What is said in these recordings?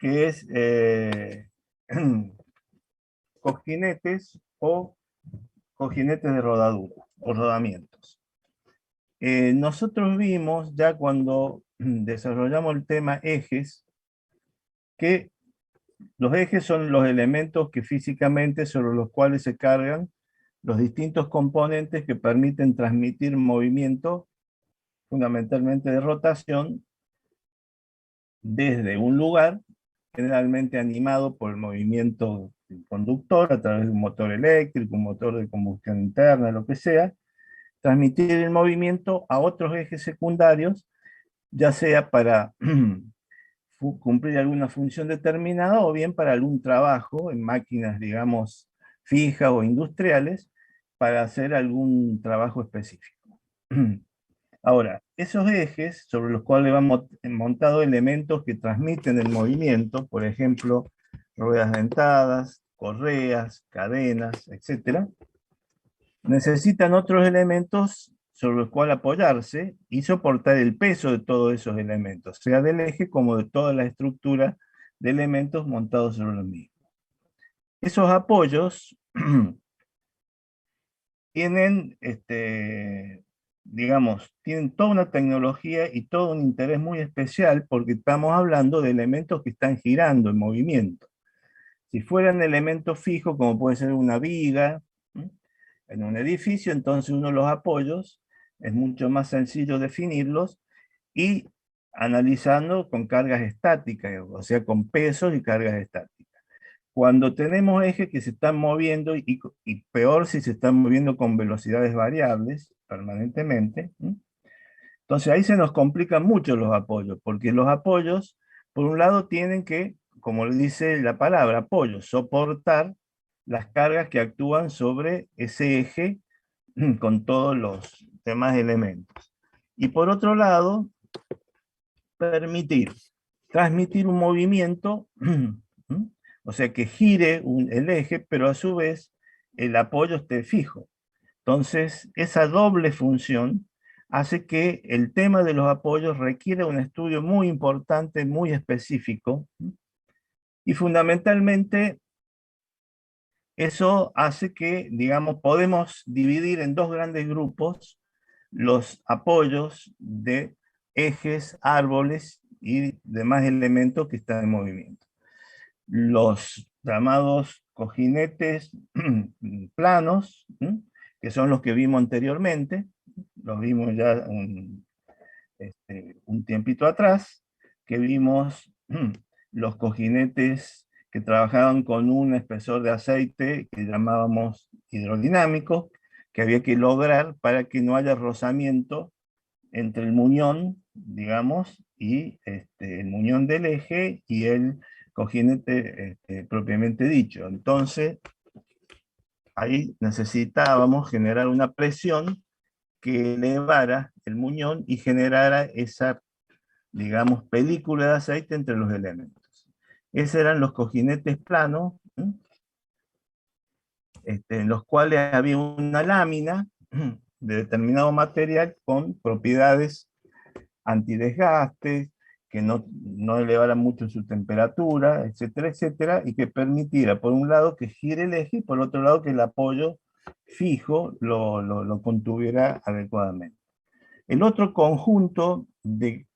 que es cojinetes o cojinetes de rodadura o rodamientos. Nosotros vimos ya cuando desarrollamos el tema ejes, que los ejes son los elementos que físicamente sobre los cuales se cargan los distintos componentes que permiten transmitir movimiento, fundamentalmente de rotación, desde un lugar, generalmente animado por el movimiento del conductor a través de un motor eléctrico, un motor de combustión interna, lo que sea, transmitir el movimiento a otros ejes secundarios, ya sea para cumplir alguna función determinada o bien para algún trabajo en máquinas, digamos, fijas o industriales, para hacer algún trabajo específico. Ahora, esos ejes sobre los cuales van montados elementos que transmiten el movimiento, por ejemplo, ruedas dentadas, correas, cadenas, etc., necesitan otros elementos sobre los cuales apoyarse y soportar el peso de todos esos elementos, sea del eje como de toda la estructura de elementos montados sobre los mismos. Esos apoyos tienen, digamos, tienen toda una tecnología y todo un interés muy especial porque estamos hablando de elementos que están girando en movimiento. Si fueran elementos fijos, como puede ser una viga, en un edificio, entonces uno de los apoyos es mucho más sencillo definirlos y analizando con cargas estáticas, o sea, con pesos y cargas estáticas. Cuando tenemos ejes que se están moviendo, y peor si se están moviendo con velocidades variables permanentemente, entonces ahí se nos complican mucho los apoyos, porque los apoyos, por un lado, tienen que, como le dice la palabra, apoyo, soportar las cargas que actúan sobre ese eje con todos los demás elementos. Y por otro lado, permitir transmitir un movimiento, o sea, que gire el eje, pero a su vez el apoyo esté fijo. Entonces, esa doble función hace que el tema de los apoyos requiera un estudio muy importante, muy específico, y fundamentalmente eso hace que, digamos, podemos dividir en dos grandes grupos los apoyos de ejes, árboles y demás elementos que están en movimiento. Los llamados cojinetes planos, que son los que vimos anteriormente, los vimos ya un tiempito atrás, que vimos los cojinetes que trabajaban con un espesor de aceite que llamábamos hidrodinámico, que había que lograr para que no haya rozamiento entre el muñón, digamos, y el muñón del eje y el cojinete propiamente dicho. Entonces, ahí necesitábamos generar una presión que elevara el muñón y generara esa, digamos, película de aceite entre los elementos. Esos eran los cojinetes planos, en los cuales había una lámina de determinado material con propiedades antidesgaste, que no elevara mucho su temperatura, etcétera, etcétera, y que permitiera, por un lado, que gire el eje, y por otro lado, que el apoyo fijo lo contuviera adecuadamente. El otro conjunto de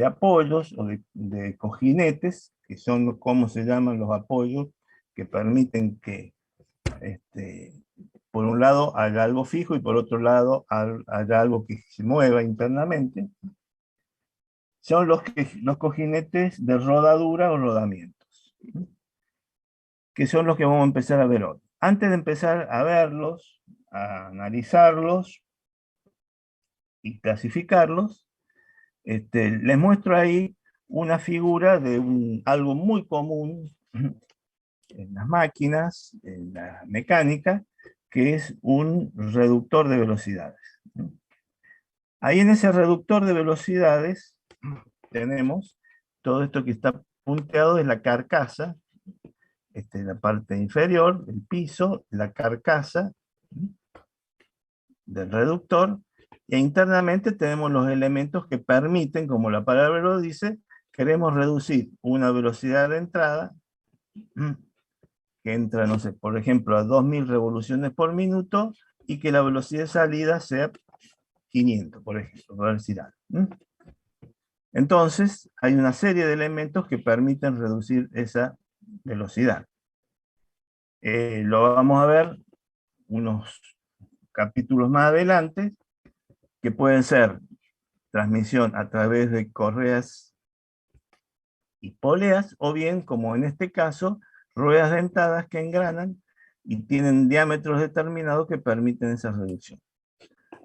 apoyos o de cojinetes, que son como se llaman los apoyos, que permiten que, por un lado, haya algo fijo y por otro lado, haya algo que se mueva internamente, son los cojinetes de rodadura o rodamientos, que son los que vamos a empezar a ver hoy. Antes de empezar a verlos, a analizarlos y clasificarlos, les muestro ahí una figura de algo muy común en las máquinas, en la mecánica, que es un reductor de velocidades. Ahí en ese reductor de velocidades tenemos todo esto que está punteado, es la carcasa, la parte inferior, el piso, la carcasa del reductor, e internamente tenemos los elementos que permiten, como la palabra lo dice, queremos reducir una velocidad de entrada que entra, no sé, por ejemplo, a 2000 revoluciones por minuto y que la velocidad de salida sea 500, por ejemplo, para decir algo. Entonces, hay una serie de elementos que permiten reducir esa velocidad. Lo vamos a ver unos capítulos más adelante, que pueden ser transmisión a través de correas y poleas, o bien, como en este caso, ruedas dentadas que engranan y tienen diámetros determinados que permiten esa reducción.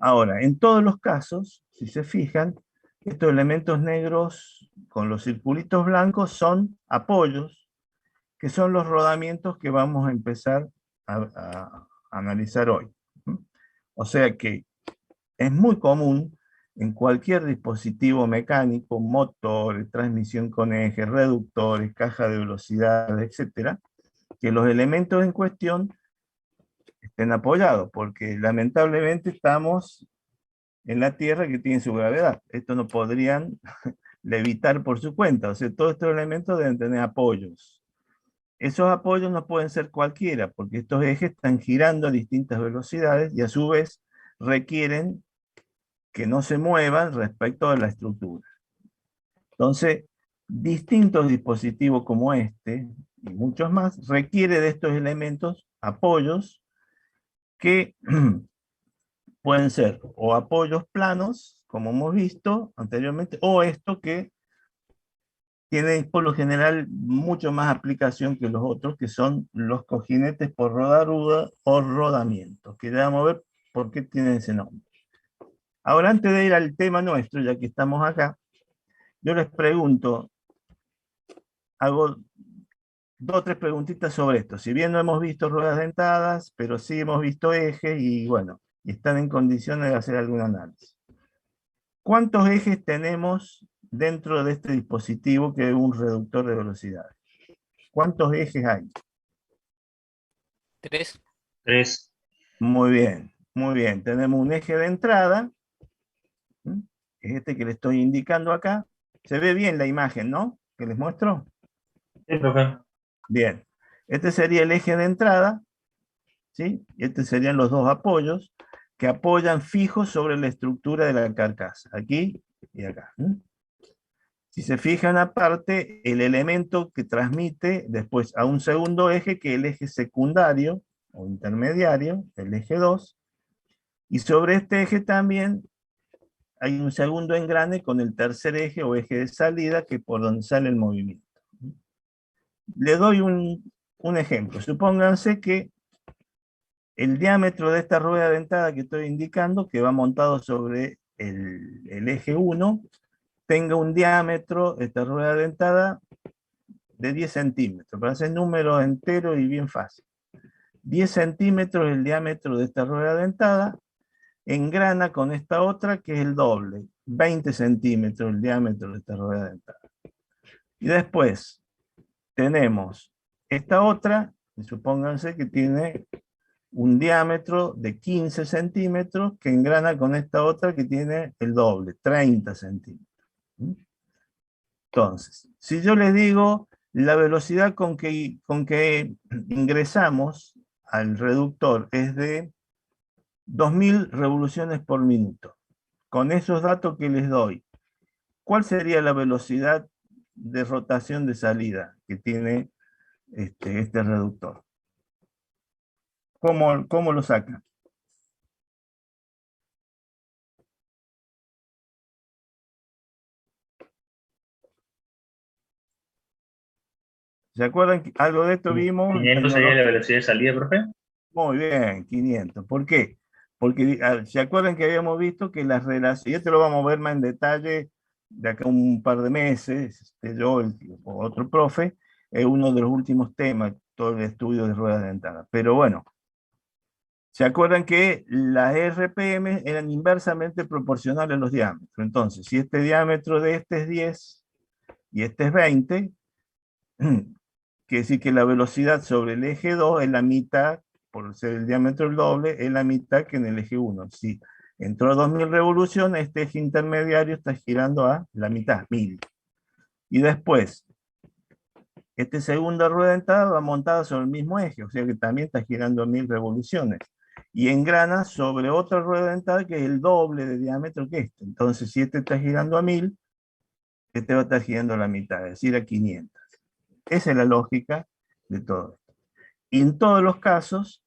Ahora, en todos los casos, si se fijan, estos elementos negros con los circulitos blancos son apoyos, que son los rodamientos que vamos a empezar a analizar hoy. O sea que es muy común en cualquier dispositivo mecánico, motor, transmisión con ejes, reductores, caja de velocidad, etcétera, que los elementos en cuestión estén apoyados, porque lamentablemente estamos en la Tierra que tiene su gravedad. Esto no podrían levitar por su cuenta, o sea, todos estos elementos deben tener apoyos. Esos apoyos no pueden ser cualquiera, porque estos ejes están girando a distintas velocidades y a su vez requieren que no se muevan respecto a la estructura. Entonces, distintos dispositivos como este, y muchos más, requieren de estos elementos, apoyos, que pueden ser o apoyos planos, como hemos visto anteriormente, o esto que tiene por lo general mucho más aplicación que los otros, que son los cojinetes por rodaruda o rodamientos, que ya vamos a ver por qué tienen ese nombre. Ahora, antes de ir al tema nuestro, ya que estamos acá, yo les pregunto, hago dos o tres preguntitas sobre esto. Si bien no hemos visto ruedas dentadas, pero sí hemos visto ejes y bueno, y están en condiciones de hacer algún análisis. ¿Cuántos ejes tenemos dentro de este dispositivo que es un reductor de velocidad? ¿Cuántos ejes hay? 3. 3. Muy bien, muy bien. Tenemos un eje de entrada, que es este que le estoy indicando acá. Se ve bien la imagen, ¿no? Que les muestro. Sí, profe. Bien. Este sería el eje de entrada, ¿sí? Y estos serían los dos apoyos que apoyan fijos sobre la estructura de la carcasa, aquí y acá. Si se fijan aparte, el elemento que transmite después a un segundo eje, que es el eje secundario o intermediario, el eje 2, y sobre este eje también hay un segundo engrane con el tercer eje o eje de salida, que es por donde sale el movimiento. Le doy un ejemplo. Supónganse que el diámetro de esta rueda dentada que estoy indicando, que va montado sobre el eje 1, tenga un diámetro, esta rueda dentada, de 10 centímetros, para hacer números enteros y bien fácil. 10 centímetros el diámetro de esta rueda dentada, engrana con esta otra que es el doble, 20 centímetros el diámetro de esta rueda dentada. Y después tenemos esta otra, y supónganse que tiene un diámetro de 15 centímetros que engrana con esta otra que tiene el doble, 30 centímetros. Entonces, si yo les digo la velocidad con que ingresamos al reductor es de 2000 revoluciones por minuto, con esos datos que les doy, ¿cuál sería la velocidad de rotación de salida que tiene este reductor? ¿Cómo lo sacan? ¿Se acuerdan que algo de esto vimos en 500 sería la tecnología? velocidad de salida, profe. Muy bien, 500. ¿Por qué? Porque ¿se acuerdan que habíamos visto que las relaciones, y esto lo vamos a ver más en detalle de acá un par de meses, yo o otro profe, es uno de los últimos temas, todo el estudio de ruedas dentadas. Pero bueno, ¿se acuerdan que las RPM eran inversamente proporcionales a los diámetros? Entonces, si este diámetro de este es 10 y este es 20, quiere decir que la velocidad sobre el eje 2 es la mitad, por ser el diámetro el doble, es la mitad que en el eje 1. Si entró a 2000 revoluciones, este eje intermediario está girando a la mitad, 1000. Y después, esta segunda rueda dentada va montada sobre el mismo eje, o sea que también está girando 1000 revoluciones. Y engrana sobre otra rueda dentada que es el doble de diámetro que este. Entonces, si este está girando a 1000, este va a estar girando a la mitad, es decir, a 500. Esa es la lógica de todo esto. Y en todos los casos,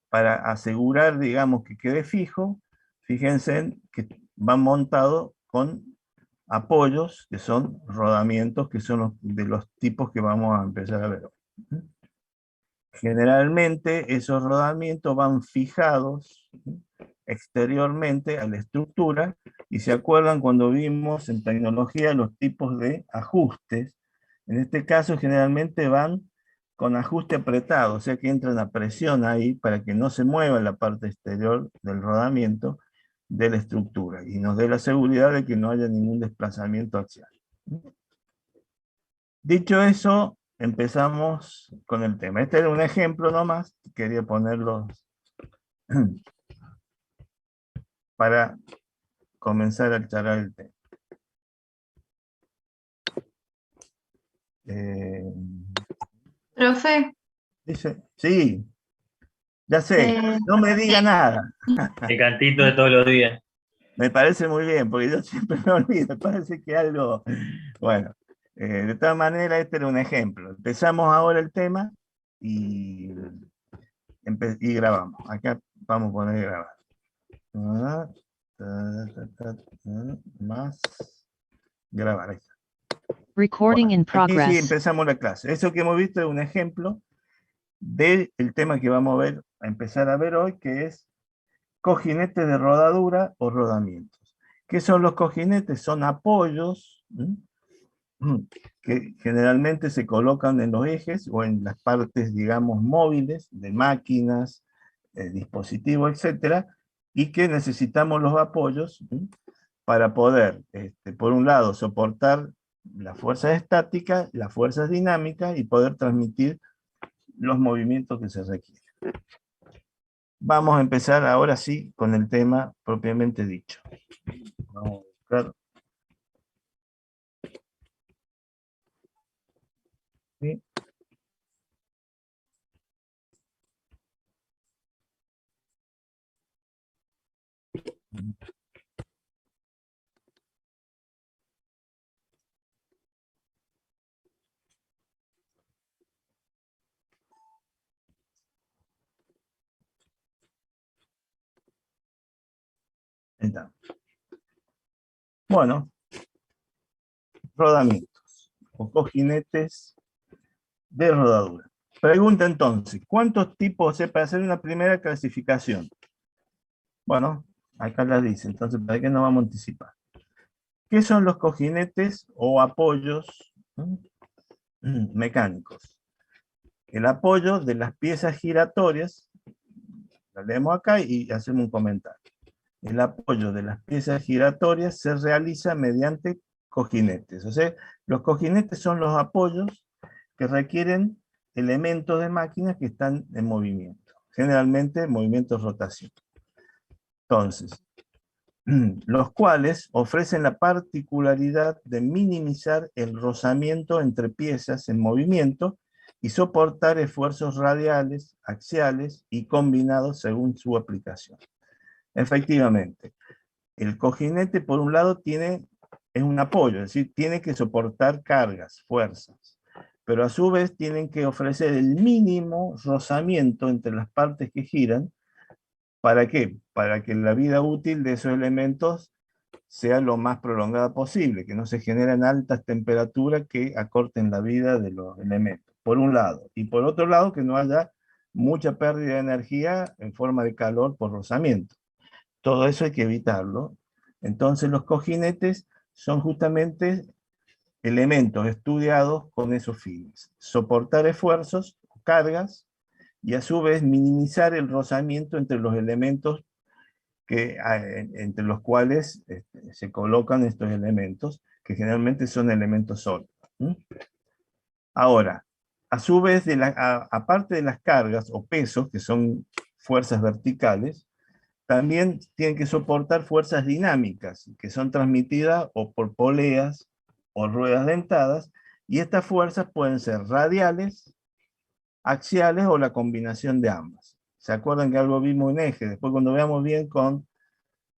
para asegurar, digamos, que quede fijo, fíjense que van montados con apoyos, que son rodamientos, que son de los tipos que vamos a empezar a ver hoy. Generalmente esos rodamientos van fijados exteriormente a la estructura, y se acuerdan cuando vimos en tecnología los tipos de ajustes. En este caso generalmente van con ajuste apretado, o sea que entran a presión ahí para que no se mueva la parte exterior del rodamiento de la estructura y nos dé la seguridad de que no haya ningún desplazamiento axial. Dicho eso, empezamos con el tema. Este era un ejemplo nomás, quería ponerlo para comenzar a charlar el tema. Profe, Dice, sí, ya sé, eh, no me diga nada. El cantito de todos los días. Me parece muy bien, porque yo siempre me olvido, me parece que algo... Bueno, de todas maneras, este era un ejemplo. Empezamos ahora el tema y, y grabamos. Acá vamos a poner grabar. Más grabar. Ahí está. Recording Bueno, in aquí sí progress. empezamos la clase. Eso que hemos visto es un ejemplo del tema que vamos a empezar a ver hoy, que es cojinetes de rodadura o rodamientos. ¿Qué son los cojinetes? Son apoyos que generalmente se colocan en los ejes o en las partes, digamos, móviles de máquinas, dispositivos, etcétera, y que necesitamos los apoyos para poder, por un lado, soportar las fuerzas estáticas, las fuerzas dinámicas y poder transmitir los movimientos que se requieren. Vamos a empezar ahora sí con el tema propiamente dicho. Vamos a buscar. ¿Sí? Ahí está. Bueno, rodamientos o cojinetes de rodadura. Pregunta entonces, ¿cuántos tipos hay para hacer una primera clasificación? Bueno, acá la dice, entonces, ¿para qué nos vamos a anticipar? ¿Qué son los cojinetes o apoyos mecánicos? El apoyo de las piezas giratorias, la leemos acá y hacemos un comentario. El apoyo de las piezas giratorias se realiza mediante cojinetes. O sea, los cojinetes son los apoyos que requieren elementos de máquinas que están en movimiento, generalmente movimientos de rotación. Entonces, los cuales ofrecen la particularidad de minimizar el rozamiento entre piezas en movimiento y soportar esfuerzos radiales, axiales y combinados según su aplicación. Efectivamente, el cojinete por un lado es un apoyo, es decir, tiene que soportar cargas, fuerzas, pero a su vez tienen que ofrecer el mínimo rozamiento entre las partes que giran. ¿Para qué? Para que la vida útil de esos elementos sea lo más prolongada posible, que no se generen altas temperaturas que acorten la vida de los elementos, por un lado. Y por otro lado, que no haya mucha pérdida de energía en forma de calor por rozamiento. Todo eso hay que evitarlo. Entonces los cojinetes son justamente elementos estudiados con esos fines. Soportar esfuerzos, cargas, y a su vez minimizar el rozamiento entre los elementos entre los cuales se colocan estos elementos, que generalmente son elementos sólidos. Ahora, a su vez, aparte de las cargas o pesos, que son fuerzas verticales, también tienen que soportar fuerzas dinámicas, que son transmitidas o por poleas o ruedas dentadas, y estas fuerzas pueden ser radiales, axiales o la combinación de ambas. ¿Se acuerdan que algo vimos en eje? Después cuando veamos bien con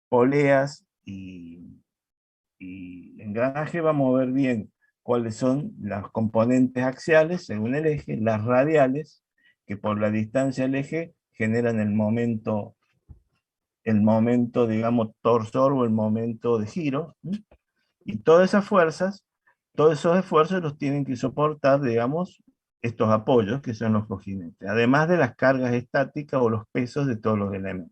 poleas y engranaje vamos a ver bien cuáles son las componentes axiales según el eje, las radiales, que por la distancia del eje generan el momento, digamos, torsor o el momento de giro, ¿sí? Y todas esas fuerzas, todos esos esfuerzos los tienen que soportar, digamos, estos apoyos que son los cojinetes, además de las cargas estáticas o los pesos de todos los elementos.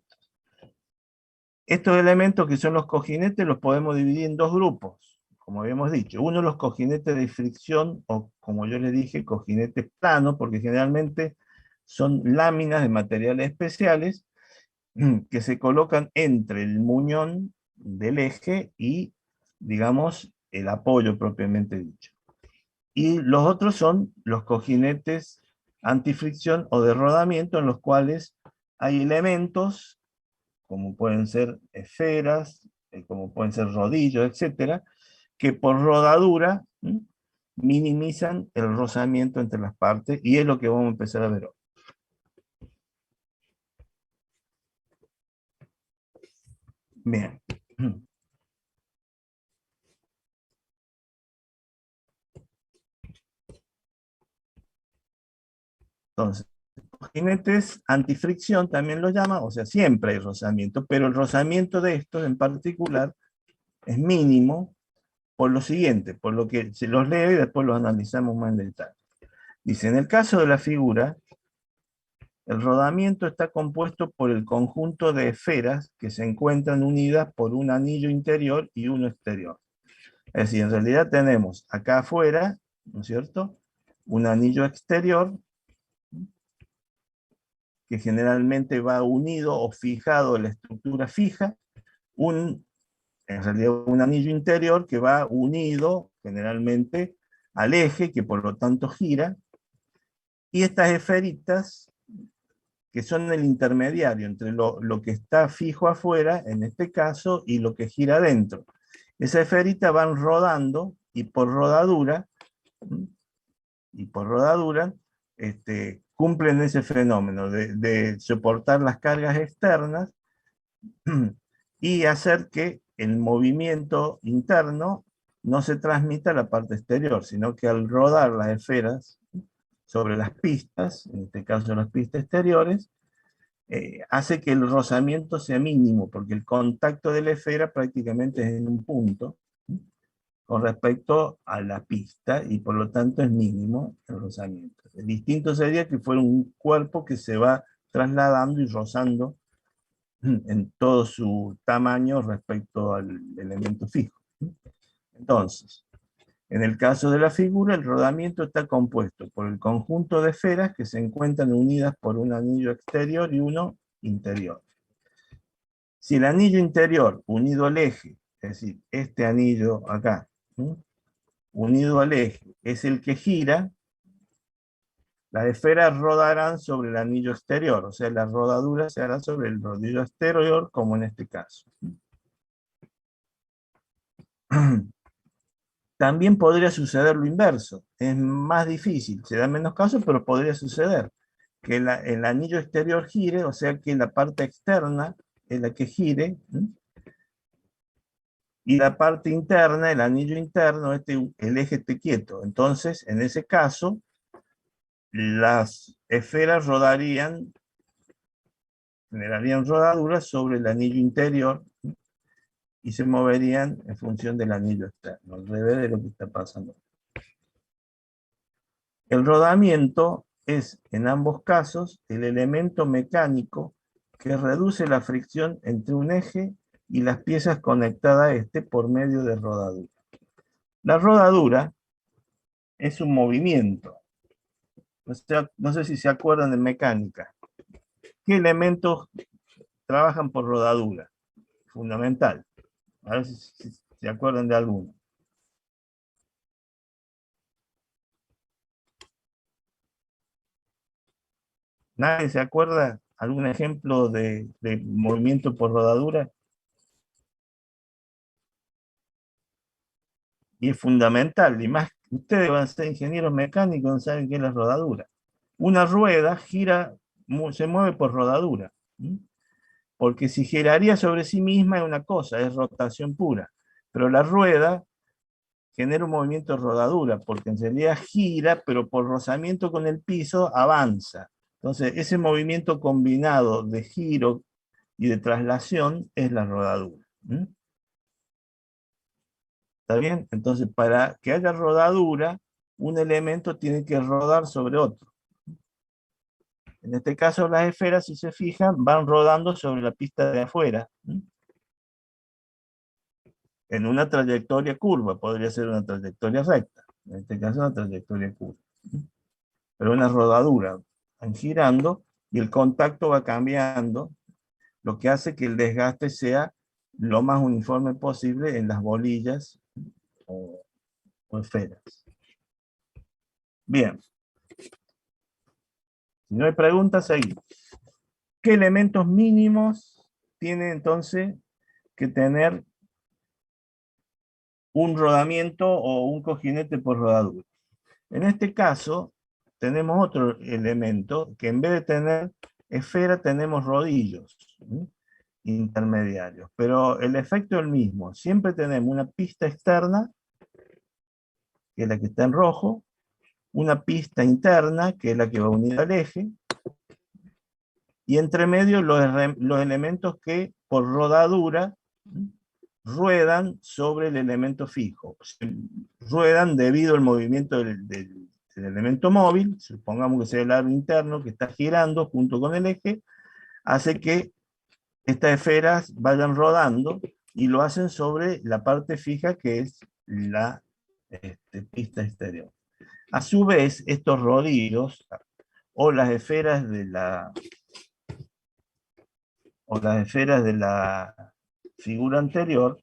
Estos elementos que son los cojinetes los podemos dividir en dos grupos, como habíamos dicho. Uno, los cojinetes de fricción, o como yo les dije, cojinetes planos, porque generalmente son láminas de materiales especiales que se colocan entre el muñón del eje y, digamos, el apoyo propiamente dicho. Y los otros son los cojinetes antifricción o de rodamiento, en los cuales hay elementos, como pueden ser esferas, como pueden ser rodillos, etcétera, que por rodadura minimizan el rozamiento entre las partes, y es lo que vamos a empezar a ver hoy. Bien. Entonces, cojinetes antifricción también lo llama, o sea, siempre hay rozamiento, pero el rozamiento de estos en particular es mínimo por lo siguiente, por lo que se los leo y después los analizamos más en detalle. Dice, en el caso de la figura, el rodamiento está compuesto por el conjunto de esferas que se encuentran unidas por un anillo interior y uno exterior. Es decir, en realidad tenemos acá afuera, ¿no es cierto?, un anillo exterior que generalmente va unido o fijado en la estructura fija, en realidad un anillo interior que va unido generalmente al eje, que por lo tanto gira, y estas esferitas que son el intermediario entre lo que está fijo afuera, en este caso, y lo que gira adentro. Esas esferitas van rodando, y por rodadura, cumplen ese fenómeno de soportar las cargas externas y hacer que el movimiento interno no se transmita a la parte exterior, sino que al rodar las esferas sobre las pistas, en este caso las pistas exteriores, hace que el rozamiento sea mínimo, porque el contacto de la esfera prácticamente es en un punto con respecto a la pista, y por lo tanto es mínimo el rozamiento. El distinto sería que fuera un cuerpo que se va trasladando y rozando en todo su tamaño respecto al elemento fijo. Entonces, en el caso de la figura, el rodamiento está compuesto por el conjunto de esferas que se encuentran unidas por un anillo exterior y uno interior. Si el anillo interior unido al eje, es decir, este anillo acá, unido al eje, es el que gira, las esferas rodarán sobre el anillo exterior, o sea, la rodadura se hará sobre el rodillo exterior, como en este caso. También podría suceder lo inverso, es más difícil, se da menos casos, pero podría suceder que el anillo exterior gire, o sea que la parte externa es la que gire, y la parte interna, el anillo interno, el eje esté quieto. Entonces, en ese caso, las esferas generarían rodaduras sobre el anillo interior y se moverían en función del anillo externo, al revés de lo que está pasando. El rodamiento es, en ambos casos, el elemento mecánico que reduce la fricción entre un eje y las piezas conectadas a este por medio de rodadura. La rodadura es un movimiento. No sé si se acuerdan de mecánica. ¿Qué elementos trabajan por rodadura? Fundamental. A ver si se acuerdan de alguno. ¿Nadie se acuerda algún ejemplo de movimiento por rodadura? y es fundamental, y más ustedes van a ser ingenieros mecánicos, no saben qué es la rodadura. Una rueda gira, se mueve por rodadura, porque si giraría sobre sí misma es una cosa, es rotación pura, pero la rueda genera un movimiento de rodadura, porque en realidad gira, pero por rozamiento con el piso avanza. Entonces, ese movimiento combinado de giro y de traslación es la rodadura. ¿Está bien? Entonces, para que haya rodadura, un elemento tiene que rodar sobre otro. En este caso, las esferas, si se fijan, van rodando sobre la pista de afuera. En una trayectoria curva, podría ser una trayectoria recta. En este caso, una trayectoria curva. Pero una rodadura. Van girando y el contacto va cambiando, lo que hace que el desgaste sea lo más uniforme posible en las bolillas o esferas. Bien. Si no hay preguntas, seguimos. ¿Qué elementos mínimos tiene entonces que tener un rodamiento o un cojinete por rodadura? En este caso, tenemos otro elemento que en vez de tener esfera, tenemos rodillos intermediarios, pero el efecto es el mismo. Siempre tenemos una pista externa, que es la que está en rojo, una pista interna, que es la que va unida al eje, y entre medio los elementos que por rodadura ruedan sobre el elemento fijo. Ruedan debido al movimiento del elemento móvil, supongamos que sea el aro interno que está girando junto con el eje, hace que estas esferas vayan rodando y lo hacen sobre la parte fija que es la pista exterior. A su vez, estos rodillos o las esferas de la figura anterior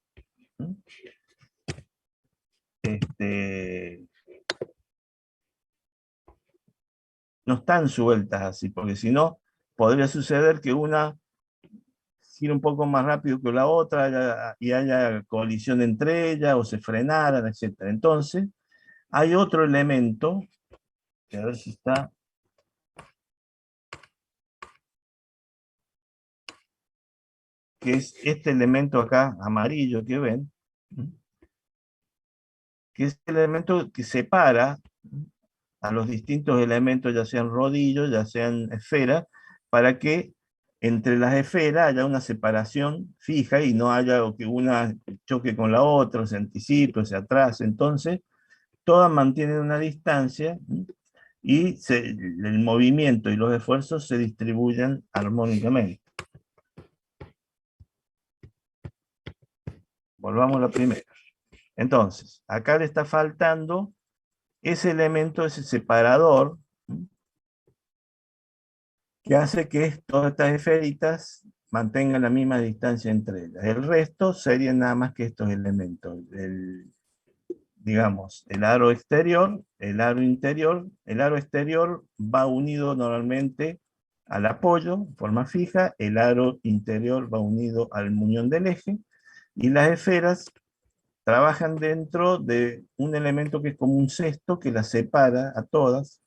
no están sueltas así, porque si no, podría suceder que una gire un poco más rápido que la otra y haya colisión entre ellas o se frenaran, etc. Entonces, hay otro elemento, que a ver si está, que es este elemento acá, amarillo que ven, que es el elemento que separa a los distintos elementos, ya sean rodillos, ya sean esferas, para que entre las esferas haya una separación fija y no haya que una choque con la otra, se anticipe, se atrase. Entonces, todas mantienen una distancia y el movimiento y los esfuerzos se distribuyen armónicamente. Volvamos a la primera. Entonces, acá le está faltando ese elemento, ese separador, que hace que todas estas esferitas mantengan la misma distancia entre ellas. El resto serían nada más que estos elementos. Digamos, el aro exterior, el aro interior. El aro exterior va unido normalmente al apoyo, en forma fija. El aro interior va unido al muñón del eje. Y las esferas trabajan dentro de un elemento que es como un cesto que las separa a todas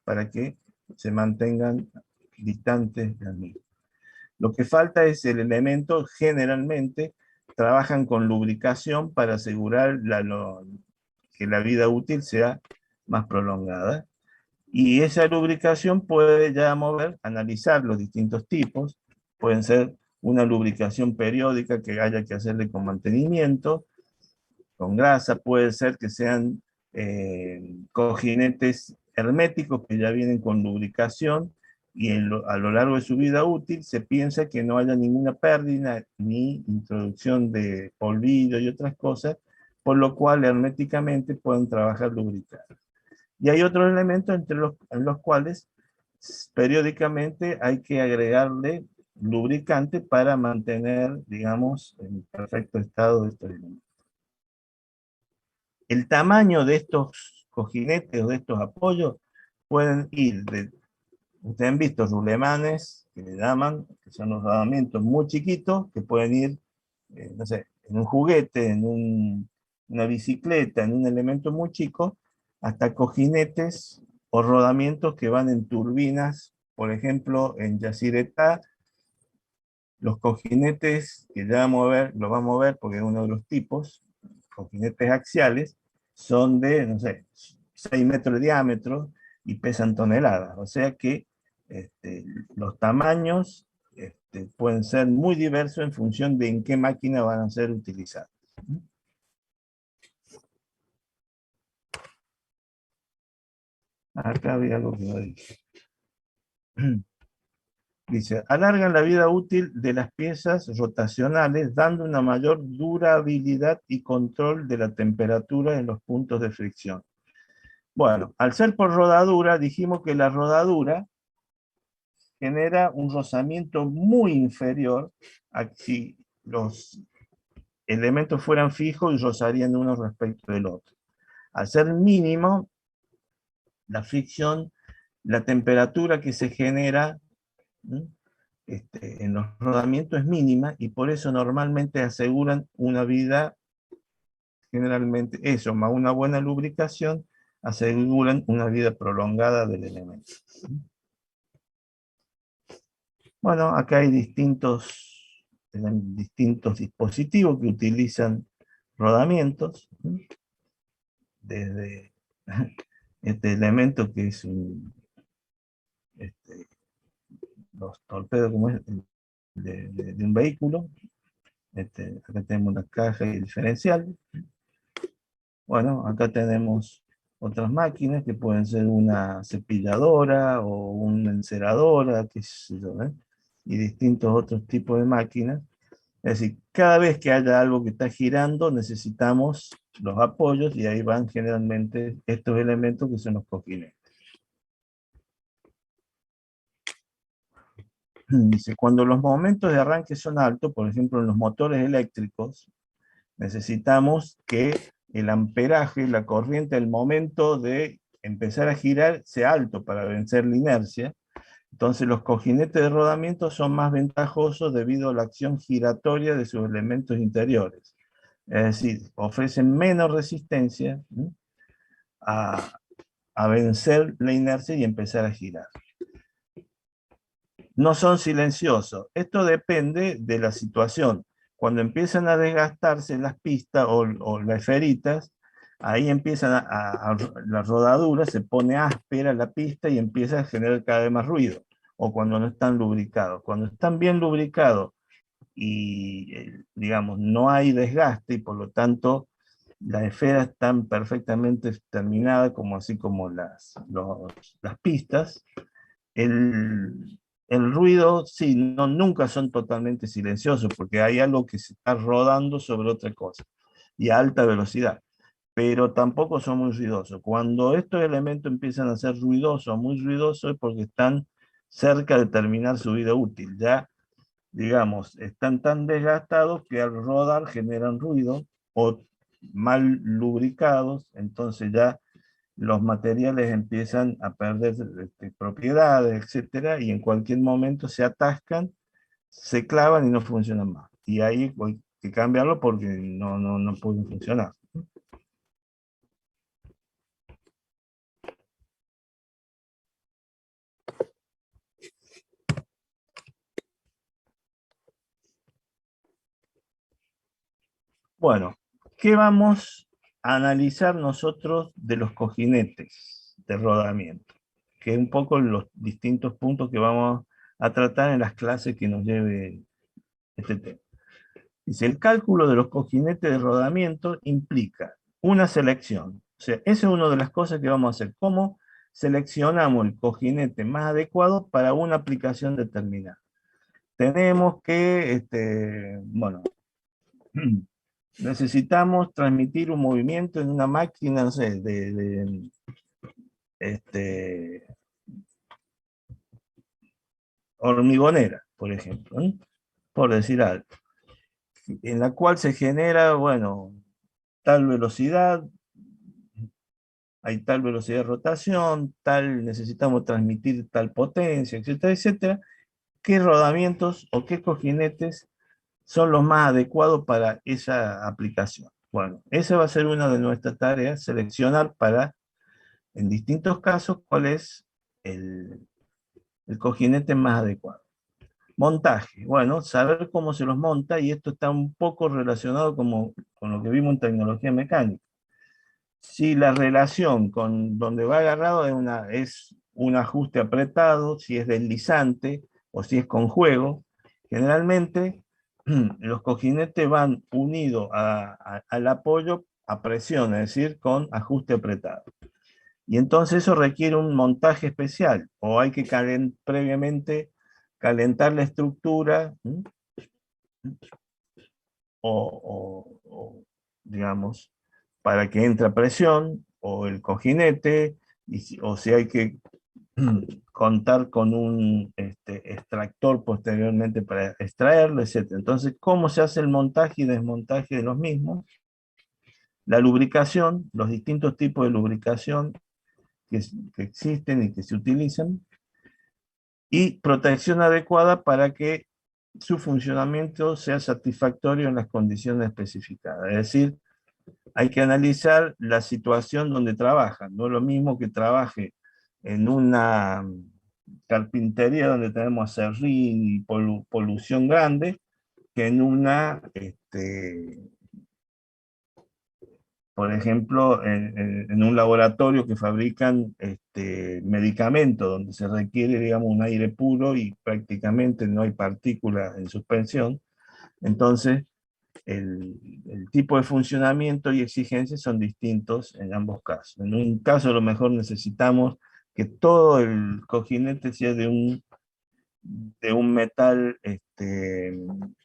para que se mantengan distantes de mí. Lo que falta es el elemento, generalmente trabajan con lubricación para asegurar que la vida útil sea más prolongada. Y esa lubricación puede ya analizar los distintos tipos. Pueden ser una lubricación periódica que haya que hacerle con mantenimiento, con grasa, puede ser que sean cojinetes herméticos que ya vienen con lubricación y a lo largo de su vida útil se piensa que no haya ninguna pérdida ni introducción de polvillo y otras cosas, por lo cual herméticamente pueden trabajar lubricados. Y hay otros elementos en los cuales periódicamente hay que agregarle lubricante para mantener, digamos, en perfecto estado de estos elementos. El tamaño de estos cojinetes o de estos apoyos pueden ir de, ustedes han visto rulemanes, que le llaman, que son los rodamientos muy chiquitos, que pueden ir, no sé, en un juguete, una bicicleta en un elemento muy chico, hasta cojinetes o rodamientos que van en turbinas. Por ejemplo, en Yacyretá, los cojinetes que ya vamos a ver, lo vamos a ver porque es uno de los tipos, cojinetes axiales, son de, no sé, 6 metros de diámetro y pesan toneladas. O sea que los tamaños pueden ser muy diversos en función de en qué máquina van a ser utilizados. Acá había algo que no dije. Dice, alargan la vida útil de las piezas rotacionales, dando una mayor durabilidad y control de la temperatura en los puntos de fricción. Bueno, al ser por rodadura, dijimos que la rodadura genera un rozamiento muy inferior a si los elementos fueran fijos y rozarían uno respecto del otro. Al ser mínimo, la fricción, la temperatura que se genera en los rodamientos es mínima y por eso normalmente aseguran una vida, generalmente eso, más una buena lubricación, aseguran una vida prolongada del elemento. Bueno, acá hay distintos dispositivos que utilizan rodamientos, desde este elemento que es los torpedos como es de un vehículo. Acá tenemos una caja y el diferencial. Bueno, acá tenemos otras máquinas que pueden ser una cepilladora o una enceradora, qué sé yo, y distintos otros tipos de máquinas. Es decir, cada vez que haya algo que está girando, necesitamos los apoyos y ahí van generalmente estos elementos que son los cojinetes. Dice, cuando los momentos de arranque son altos, por ejemplo en los motores eléctricos, necesitamos que el amperaje, la corriente, el momento de empezar a girar sea alto para vencer la inercia. Entonces los cojinetes de rodamiento son más ventajosos debido a la acción giratoria de sus elementos interiores. Es decir, ofrecen menos resistencia a vencer la inercia y empezar a girar. No son silenciosos. Esto depende de la situación. Cuando empiezan a desgastarse las pistas o las esferitas, ahí empiezan la rodadura, se pone áspera la pista y empieza a generar cada vez más ruido. O cuando no están lubricados. Cuando están bien lubricados y, digamos, no hay desgaste y por lo tanto las esferas están perfectamente terminadas, como así como las pistas, el ruido, sí, no, nunca son totalmente silenciosos, porque hay algo que se está rodando sobre otra cosa, y a alta velocidad, pero tampoco son muy ruidosos. Cuando estos elementos empiezan a ser ruidosos, muy ruidosos, es porque están cerca de terminar su vida útil. Ya, digamos, están tan desgastados que al rodar generan ruido, o mal lubricados, entonces ya los materiales empiezan a perder propiedades, etcétera, y en cualquier momento se atascan, se clavan y no funcionan más. Y ahí hay que cambiarlo porque no pueden funcionar. Bueno, ¿qué vamos a analizar nosotros de los cojinetes de rodamiento? Que es un poco los distintos puntos que vamos a tratar en las clases que nos lleve este tema. Dice, el cálculo de los cojinetes de rodamiento implica una selección. O sea, esa es una de las cosas que vamos a hacer. ¿Cómo seleccionamos el cojinete más adecuado para una aplicación determinada? Tenemos que, bueno, necesitamos transmitir un movimiento en una máquina, no sé, este, hormigonera, por ejemplo, ¿no? Por decir algo, en la cual se genera, bueno, tal velocidad, hay tal velocidad de rotación, necesitamos transmitir tal potencia, etcétera, etcétera. ¿Qué rodamientos o qué cojinetes son los más adecuados para esa aplicación? Bueno, esa va a ser una de nuestras tareas, seleccionar para, en distintos casos, cuál es el cojinete más adecuado. Montaje, bueno, saber cómo se los monta, y esto está un poco relacionado con lo que vimos en tecnología mecánica. Si la relación con donde va agarrado es un ajuste apretado, si es deslizante o si es con juego, generalmente los cojinetes van unidos al apoyo a presión, es decir, con ajuste apretado. Y entonces eso requiere un montaje especial, o hay que previamente calentar la estructura, digamos, para que entre presión, o el cojinete, o si hay que contar con un extractor posteriormente para extraerlo, etc. Entonces, ¿cómo se hace el montaje y desmontaje de los mismos? La lubricación, los distintos tipos de lubricación que existen y que se utilizan, y protección adecuada para que su funcionamiento sea satisfactorio en las condiciones especificadas. Es decir, hay que analizar la situación donde trabaja. No es lo mismo que trabaje en una carpintería donde tenemos aserrín y polución grande, que en una, por ejemplo, en un laboratorio que fabrican medicamentos, donde se requiere, digamos, un aire puro y prácticamente no hay partículas en suspensión. Entonces, el tipo de funcionamiento y exigencias son distintos en ambos casos. En un caso, a lo mejor necesitamos que todo el cojinete sea de un metal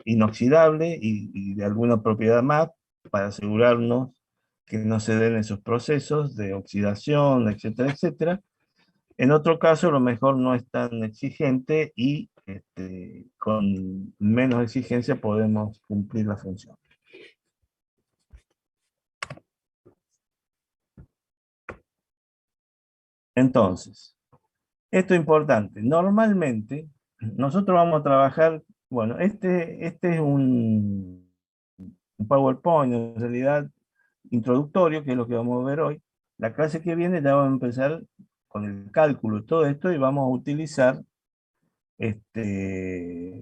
inoxidable y de alguna propiedad más, para asegurarnos que no se den esos procesos de oxidación, etcétera, etcétera. En otro caso, a lo mejor no es tan exigente y con menos exigencia podemos cumplir la función. Entonces, esto es importante. Normalmente, nosotros vamos a trabajar, bueno, este es un PowerPoint, en realidad, introductorio, que es lo que vamos a ver hoy. La clase que viene ya vamos a empezar con el cálculo y todo esto, y vamos a utilizar,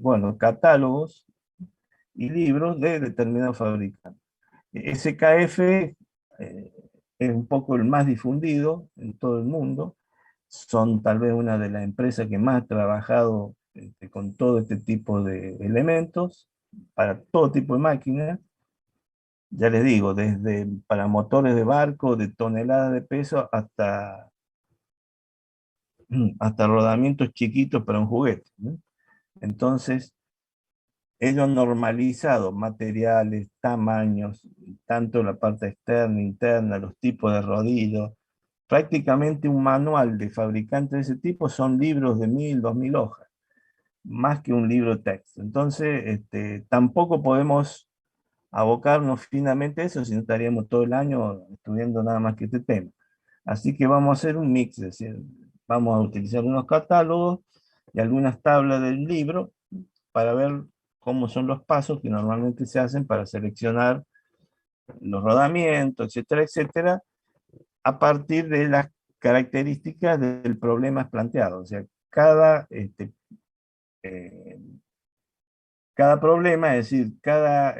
bueno, catálogos y libros de determinados fabricantes. SKF es un poco el más difundido en todo el mundo. Son tal vez una de las empresas que más ha trabajado con todo este tipo de elementos para todo tipo de máquinas. Ya les digo, desde para motores de barco de toneladas de peso hasta rodamientos chiquitos para un juguete, ¿no? Entonces, ellos han normalizado materiales, tamaños, tanto la parte externa, interna, los tipos de rodillos. Prácticamente un manual de fabricante de ese tipo son libros de 1000, 2000 hojas, más que un libro de texto. Entonces, tampoco podemos abocarnos finamente a eso, si no estaríamos todo el año estudiando nada más que este tema. Así que vamos a hacer un mix, es decir, vamos a utilizar unos catálogos y algunas tablas del libro para ver cómo son los pasos que normalmente se hacen para seleccionar los rodamientos, etcétera, etcétera, a partir de las características del problema planteado. O sea, eh, cada problema, es decir, cada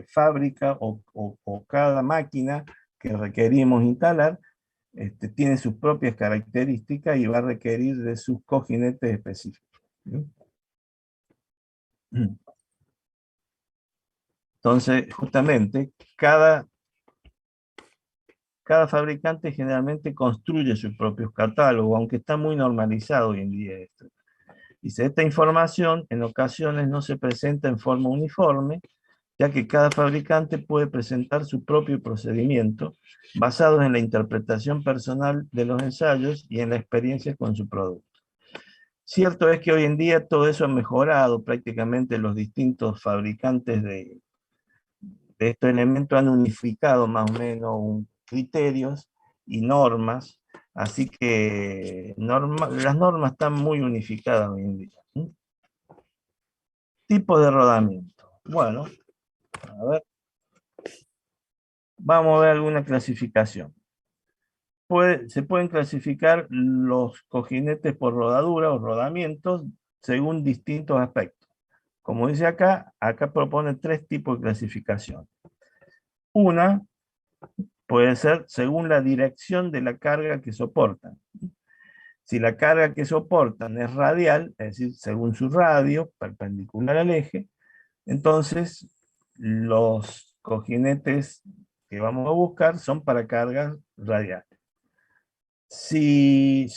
fábrica o cada máquina que requerimos instalar, tiene sus propias características y va a requerir de sus cojinetes específicos. ¿Sí? Entonces, justamente, cada fabricante generalmente construye sus propios catálogos, aunque está muy normalizado hoy en día esto. Dice, esta información en ocasiones no se presenta en forma uniforme, ya que cada fabricante puede presentar su propio procedimiento basado en la interpretación personal de los ensayos y en la experiencia con su producto. Cierto es que hoy en día todo eso ha mejorado, prácticamente los distintos fabricantes de estos elementos han unificado más o menos criterios y normas, así que las normas están muy unificadas hoy en día. Tipo de rodamiento. Bueno, a ver. Vamos a ver alguna clasificación. Se pueden clasificar los cojinetes por rodadura o rodamientos según distintos aspectos. Como dice acá propone tres tipos de clasificación. Una puede ser según la dirección de la carga que soportan. Si la carga que soportan es radial, es decir, según su radio, perpendicular al eje, entonces los cojinetes que vamos a buscar son para cargas radiales. Si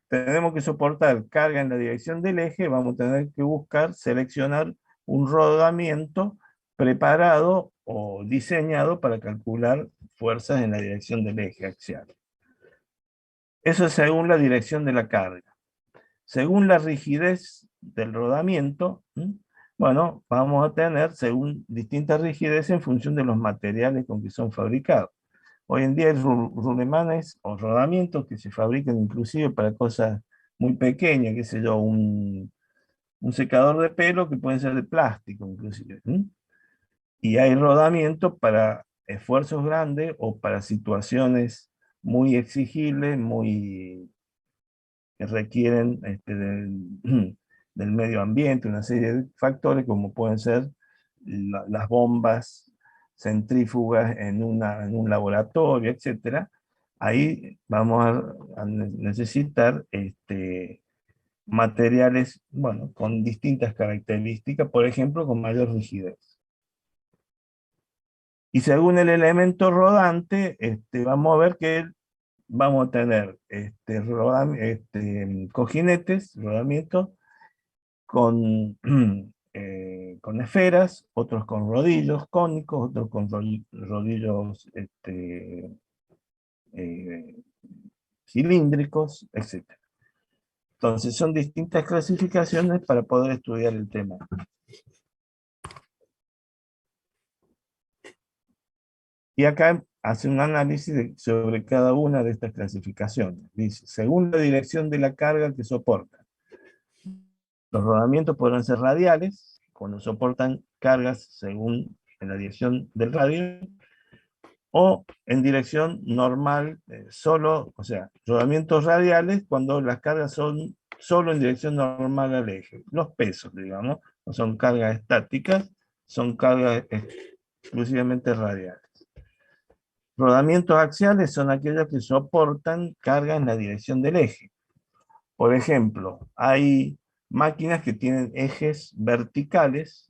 tenemos que soportar carga en la dirección del eje, vamos a tener que seleccionar un rodamiento preparado o diseñado para calcular fuerzas en la dirección del eje axial. Eso es según la dirección de la carga. Según la rigidez del rodamiento, bueno, vamos a tener según distintas rigidez en función de los materiales con que son fabricados. Hoy en día hay rulemanes o rodamientos que se fabrican inclusive para cosas muy pequeñas, qué sé yo, un secador de pelo que puede ser de plástico inclusive. Y hay rodamientos para esfuerzos grandes o para situaciones muy exigibles, que requieren del medio ambiente, una serie de factores como pueden ser las bombas centrífugas en un laboratorio, etcétera. Ahí vamos a necesitar materiales, bueno, con distintas características, por ejemplo, con mayor rigidez. Y según el elemento rodante, vamos a ver que vamos a tener cojinetes, rodamientos, con esferas, otros con rodillos cónicos, otros con rodillos eh, cilíndricos, etc. Entonces son distintas clasificaciones para poder estudiar el tema. Y acá hace un análisis sobre cada una de estas clasificaciones. Dice, según la dirección de la carga que soporta, los rodamientos podrán ser radiales, cuando soportan cargas según en la dirección del radio, o en dirección normal, o sea, rodamientos radiales cuando las cargas son solo en dirección normal al eje. Los pesos, digamos, no son cargas estáticas, son cargas exclusivamente radiales. Rodamientos axiales son aquellos que soportan carga en la dirección del eje. Por ejemplo, hay máquinas que tienen ejes verticales,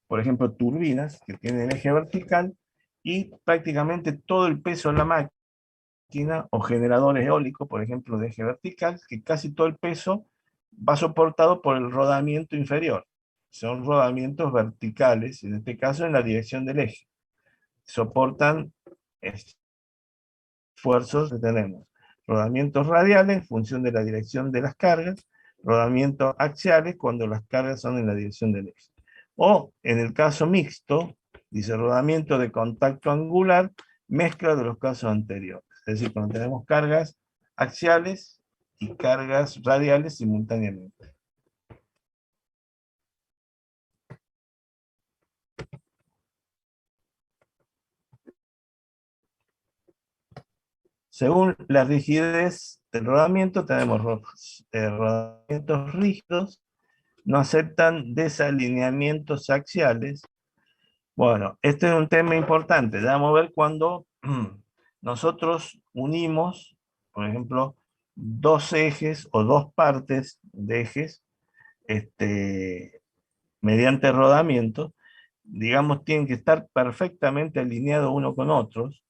por ejemplo, turbinas que tienen eje vertical, y prácticamente todo el peso de la máquina, o generadores eólicos, por ejemplo, de eje vertical, que casi todo el peso va soportado por el rodamiento inferior. Son rodamientos verticales, en este caso en la dirección del eje. Soportan esfuerzos que tenemos. Rodamientos radiales en función de la dirección de las cargas, rodamientos axiales cuando las cargas son en la dirección del eje. O, en el caso mixto, dice rodamiento de contacto angular, mezcla de los casos anteriores. Es decir, cuando tenemos cargas axiales y cargas radiales simultáneamente. Según la rigidez del rodamiento, tenemos rodamientos rígidos, no aceptan desalineamientos axiales. Bueno, este es un tema importante. Vamos a ver cuando nosotros unimos, por ejemplo, dos ejes o dos partes de ejes mediante rodamiento, digamos, tienen que estar perfectamente alineados uno con otros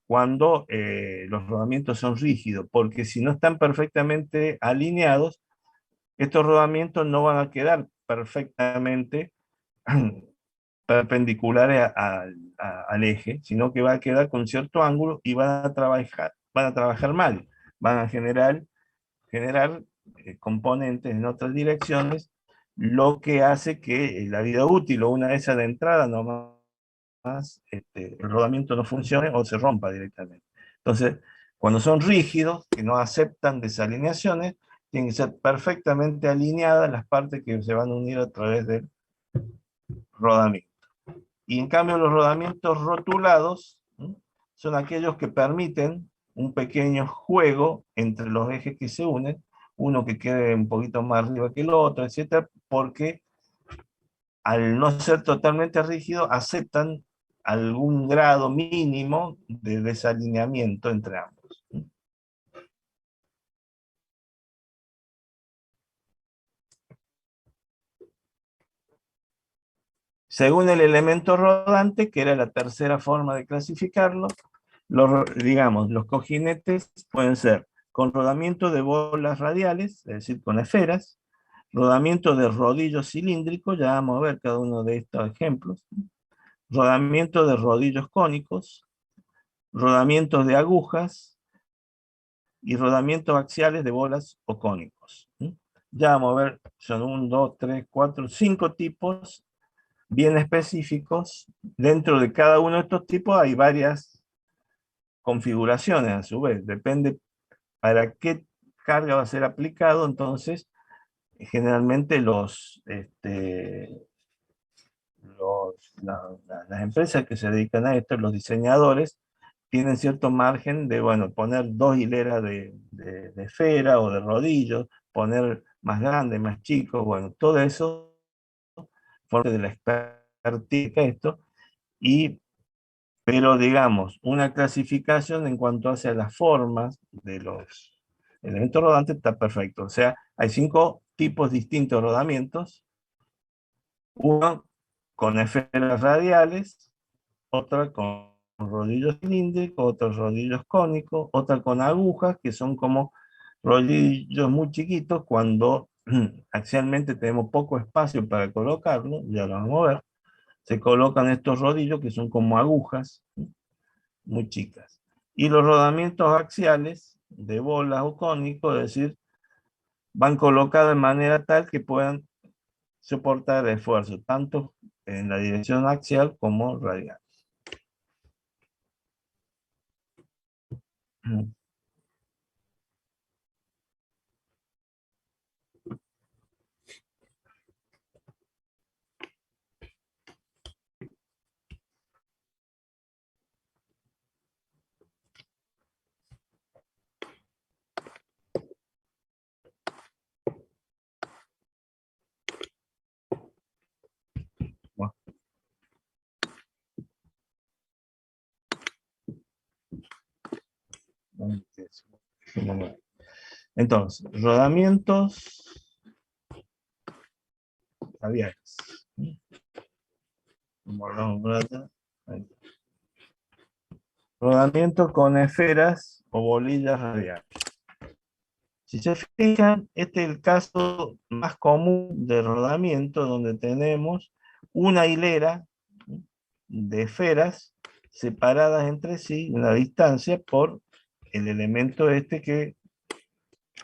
cuando los rodamientos son rígidos, porque si no están perfectamente alineados, estos rodamientos no van a quedar perfectamente perpendiculares al eje, sino que va a quedar con cierto ángulo y van a trabajar mal, van a generar componentes en otras direcciones, lo que hace que la vida útil o una de esas de entrada nomás el rodamiento no funcione o se rompa directamente. Entonces, cuando son rígidos, que no aceptan desalineaciones, tienen que ser perfectamente alineadas las partes que se van a unir a través del rodamiento. Y en cambio los rodamientos rotulados son aquellos que permiten un pequeño juego entre los ejes que se unen, uno que quede un poquito más arriba que el otro, etcétera, porque al no ser totalmente rígido, aceptan algún grado mínimo de desalineamiento entre ambos. Según el elemento rodante, que era la tercera forma de clasificarlo, digamos, los cojinetes pueden ser con rodamiento de bolas radiales, es decir, con esferas, rodamiento de rodillos cilíndricos, ya vamos a ver cada uno de estos ejemplos, rodamiento de rodillos cónicos, rodamientos de agujas y rodamientos axiales de bolas o cónicos. Ya vamos a ver, son 1, 2, 3, 4, 5 tipos bien específicos. Dentro de cada uno de estos tipos hay varias configuraciones a su vez, depende para qué carga va a ser aplicado. Entonces generalmente las empresas que se dedican a esto, los diseñadores, tienen cierto margen de, bueno, poner 2 hileras de esfera o de rodillos, poner más grande, más chico, bueno, todo eso forma de la expertise esto, pero digamos, una clasificación en cuanto hacia las formas de los elementos rodantes está perfecto. O sea, hay 5 tipos distintos de rodamientos, uno con esferas radiales, otra con rodillos cilíndricos, otros rodillos cónicos, otra con agujas, que son como rodillos muy chiquitos cuando axialmente tenemos poco espacio para colocarlo, ya lo vamos a ver. Se colocan estos rodillos que son como agujas muy chicas. Y los rodamientos axiales de bolas o cónicos, es decir, van colocados de manera tal que puedan soportar el esfuerzo, tanto en la dirección axial como radial. Entonces, rodamientos radiales. Rodamientos con esferas o bolillas radiales. Si se fijan, este es el caso más común de rodamiento, donde tenemos una hilera de esferas separadas entre sí en la distancia por el elemento este que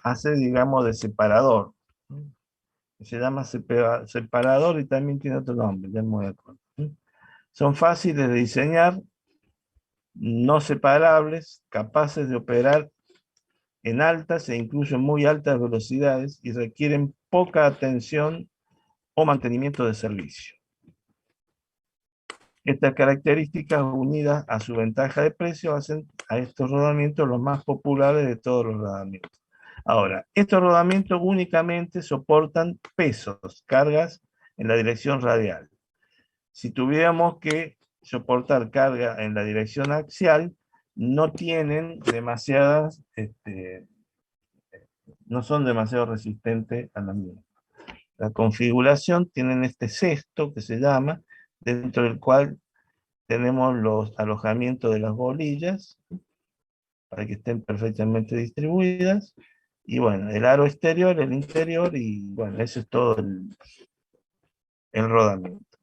hace, digamos, de separador. Se llama separador y también tiene otro nombre, ya me voy a acordar. Son fáciles de diseñar, no separables, capaces de operar en altas e incluso en muy altas velocidades y requieren poca atención o mantenimiento de servicio. Estas características, unidas a su ventaja de precio, hacen a estos rodamientos los más populares de todos los rodamientos. Ahora, estos rodamientos únicamente soportan pesos, cargas en la dirección radial. Si tuviéramos que soportar carga en la dirección axial, no tienen demasiadas, no son demasiado resistentes a la misma. La configuración tienen este cesto que se llama, dentro del cual tenemos los alojamientos de las bolillas, para que estén perfectamente distribuidas, y bueno, el aro exterior, el interior, y bueno, eso es todo el rodamiento.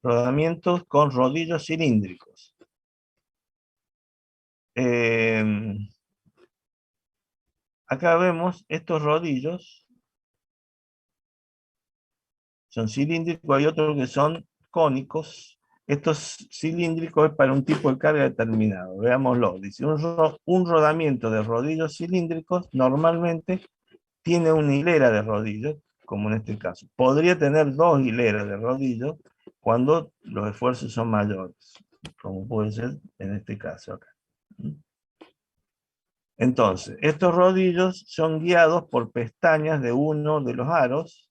Rodamientos con rodillos cilíndricos. Acá vemos estos rodillos, son cilíndricos, hay otros que son cónicos. Estos cilíndricos es para un tipo de carga determinado. Veámoslo. Dice, un rodamiento de rodillos cilíndricos normalmente tiene una hilera de rodillos como en este caso. Podría tener dos hileras de rodillos cuando los esfuerzos son mayores, como puede ser en este caso acá. Entonces, estos rodillos son guiados por pestañas de uno de los aros,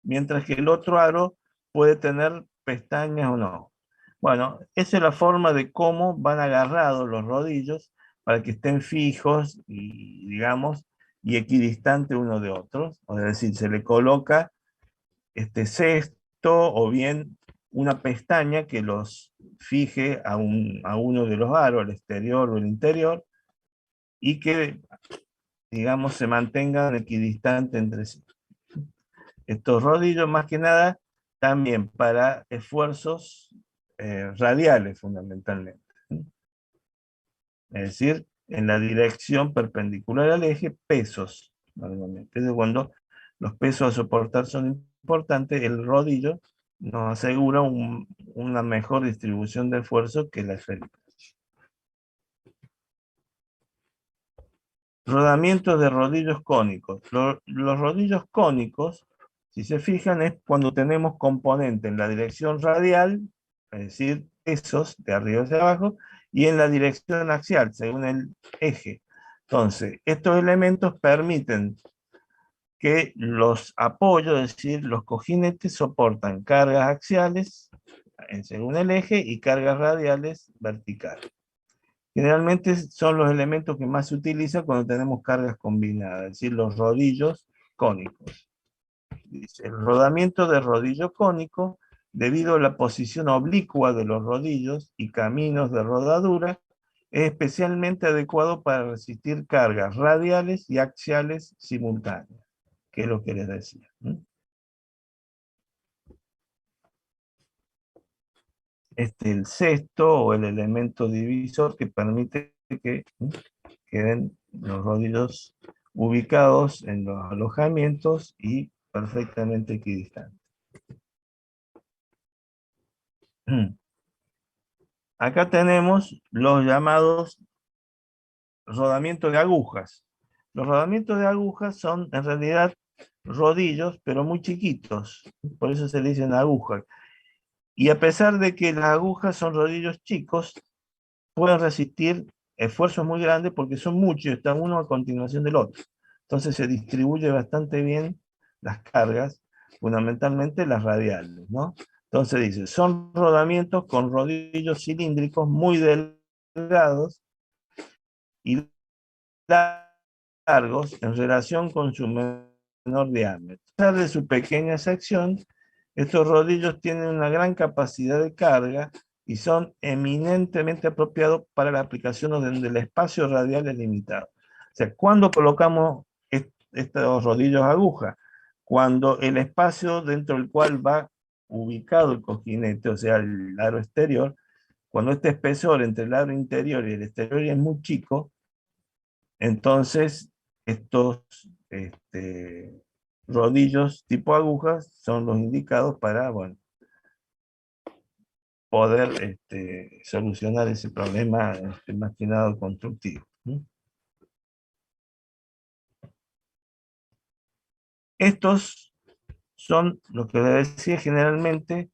mientras que el otro aro puede tener pestañas o no. Bueno, esa es la forma de cómo van agarrados los rodillos para que estén fijos y, digamos, y equidistantes uno de otros. Es decir, se le coloca este cesto o bien una pestaña que los fije a uno de los aros, el exterior o el interior, y que, digamos, se mantengan equidistantes entre sí. Estos rodillos, más que nada, también para esfuerzos radiales, fundamentalmente. Es decir, en la dirección perpendicular al eje, pesos, normalmente. Es cuando los pesos a soportar son importantes, el rodillo nos asegura una mejor distribución de esfuerzo que la esférica. Rodamientos de rodillos cónicos. Los rodillos cónicos, si se fijan, es cuando tenemos componente en la dirección radial, es decir, pesos de arriba hacia abajo, y en la dirección axial, según el eje. Entonces, estos elementos permiten que los apoyos, es decir, los cojinetes, soportan cargas axiales según el eje y cargas radiales verticales. Generalmente son los elementos que más se utilizan cuando tenemos cargas combinadas, es decir, los rodillos cónicos. Dice, el rodamiento de rodillo cónico, debido a la posición oblicua de los rodillos y caminos de rodadura, es especialmente adecuado para resistir cargas radiales y axiales simultáneas, que es lo que les decía. El cesto o el elemento divisor que permite que queden los rodillos ubicados en los alojamientos y perfectamente equidistantes. Acá tenemos los llamados rodamientos de agujas. Los rodamientos de agujas son en realidad rodillos, pero muy chiquitos, por eso se le dicen agujas. Y a pesar de que las agujas son rodillos chicos, pueden resistir esfuerzos muy grandes porque son muchos, está uno a continuación del otro. Entonces se distribuye bastante bien las cargas, fundamentalmente las radiales, ¿no? Entonces dice, son rodamientos con rodillos cilíndricos muy delgados y largos en relación con su menor diámetro. A pesar de su pequeña sección, estos rodillos tienen una gran capacidad de carga y son eminentemente apropiados para la aplicación donde el espacio radial es limitado. O sea, ¿cuándo colocamos estos rodillos aguja? Cuando el espacio dentro del cual va ubicado el cojinete, o sea, el aro exterior, cuando este espesor entre el aro interior y el exterior es muy chico, entonces estos rodillos tipo agujas son los indicados para, bueno, poder solucionar ese problema más que nada constructivo. Estos son lo que les decía generalmente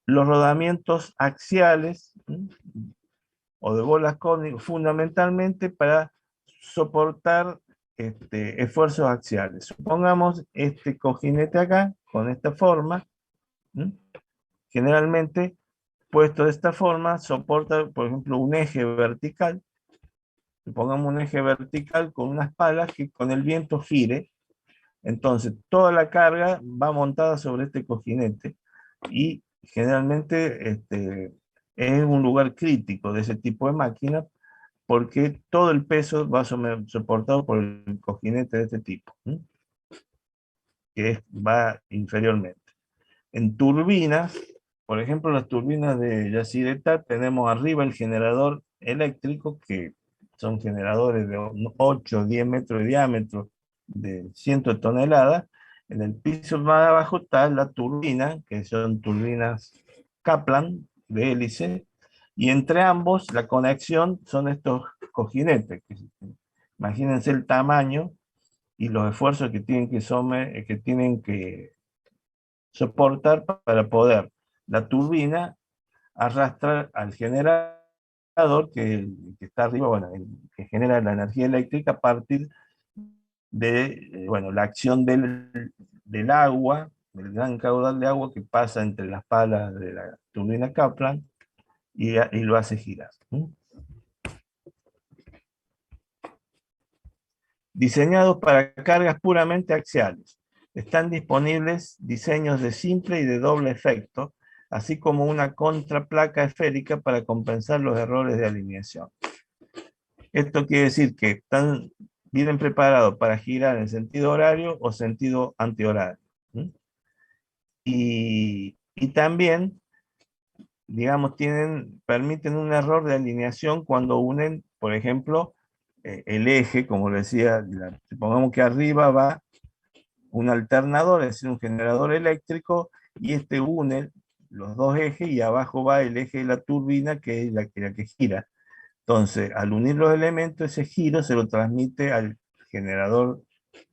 los rodamientos axiales o de bolas cónicas, fundamentalmente para soportar esfuerzos axiales. Supongamos este cojinete acá, con esta forma, generalmente puesto de esta forma, soporta, por ejemplo, un eje vertical. Pongamos un eje vertical con unas palas que con el viento gire. Entonces, toda la carga va montada sobre este cojinete y generalmente es un lugar crítico de ese tipo de máquina porque todo el peso va soportado por el cojinete de este tipo, que va inferiormente. En turbinas, por ejemplo, las turbinas de Yacyretá, tenemos arriba el generador eléctrico, que son generadores de 8 o 10 metros de diámetro, de cientos de toneladas. En el piso más abajo está la turbina, que son turbinas Kaplan de hélice, y entre ambos la conexión son estos cojinetes, que Imagínense el tamaño y los esfuerzos que tienen que soportar para poder la turbina arrastrar al generador que está arriba, bueno, que genera la energía eléctrica a partir de bueno, la acción del agua, del gran caudal de agua que pasa entre las palas de la turbina Kaplan y lo hace girar. Diseñados para cargas puramente axiales. Están disponibles diseños de simple y de doble efecto, así como una contraplaca esférica para compensar los errores de alineación. Esto quiere decir que vienen preparados para girar en sentido horario o sentido antihorario. Y también, digamos, permiten un error de alineación cuando unen, por ejemplo, el eje, como decía, supongamos que arriba va un alternador, es decir, un generador eléctrico, y este une los dos ejes y abajo va el eje de la turbina, que es la que gira. Entonces, al unir los elementos, ese giro se lo transmite al generador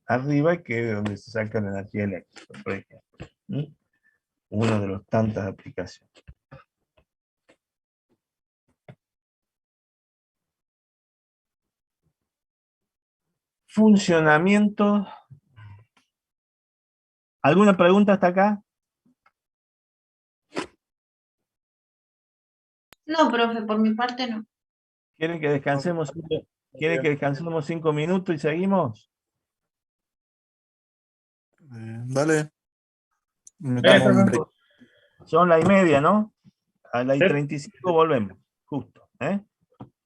arriba, que es donde se saca la energía eléctrica, por ejemplo. Una de las tantas aplicaciones. Funcionamiento. ¿Alguna pregunta hasta acá? No, profe, por mi parte no. ¿Quieren que descansemos 5 minutos y seguimos? Dale. Metamos un break. Son las 1:30, ¿no? A las Sí. 35 volvemos, justo.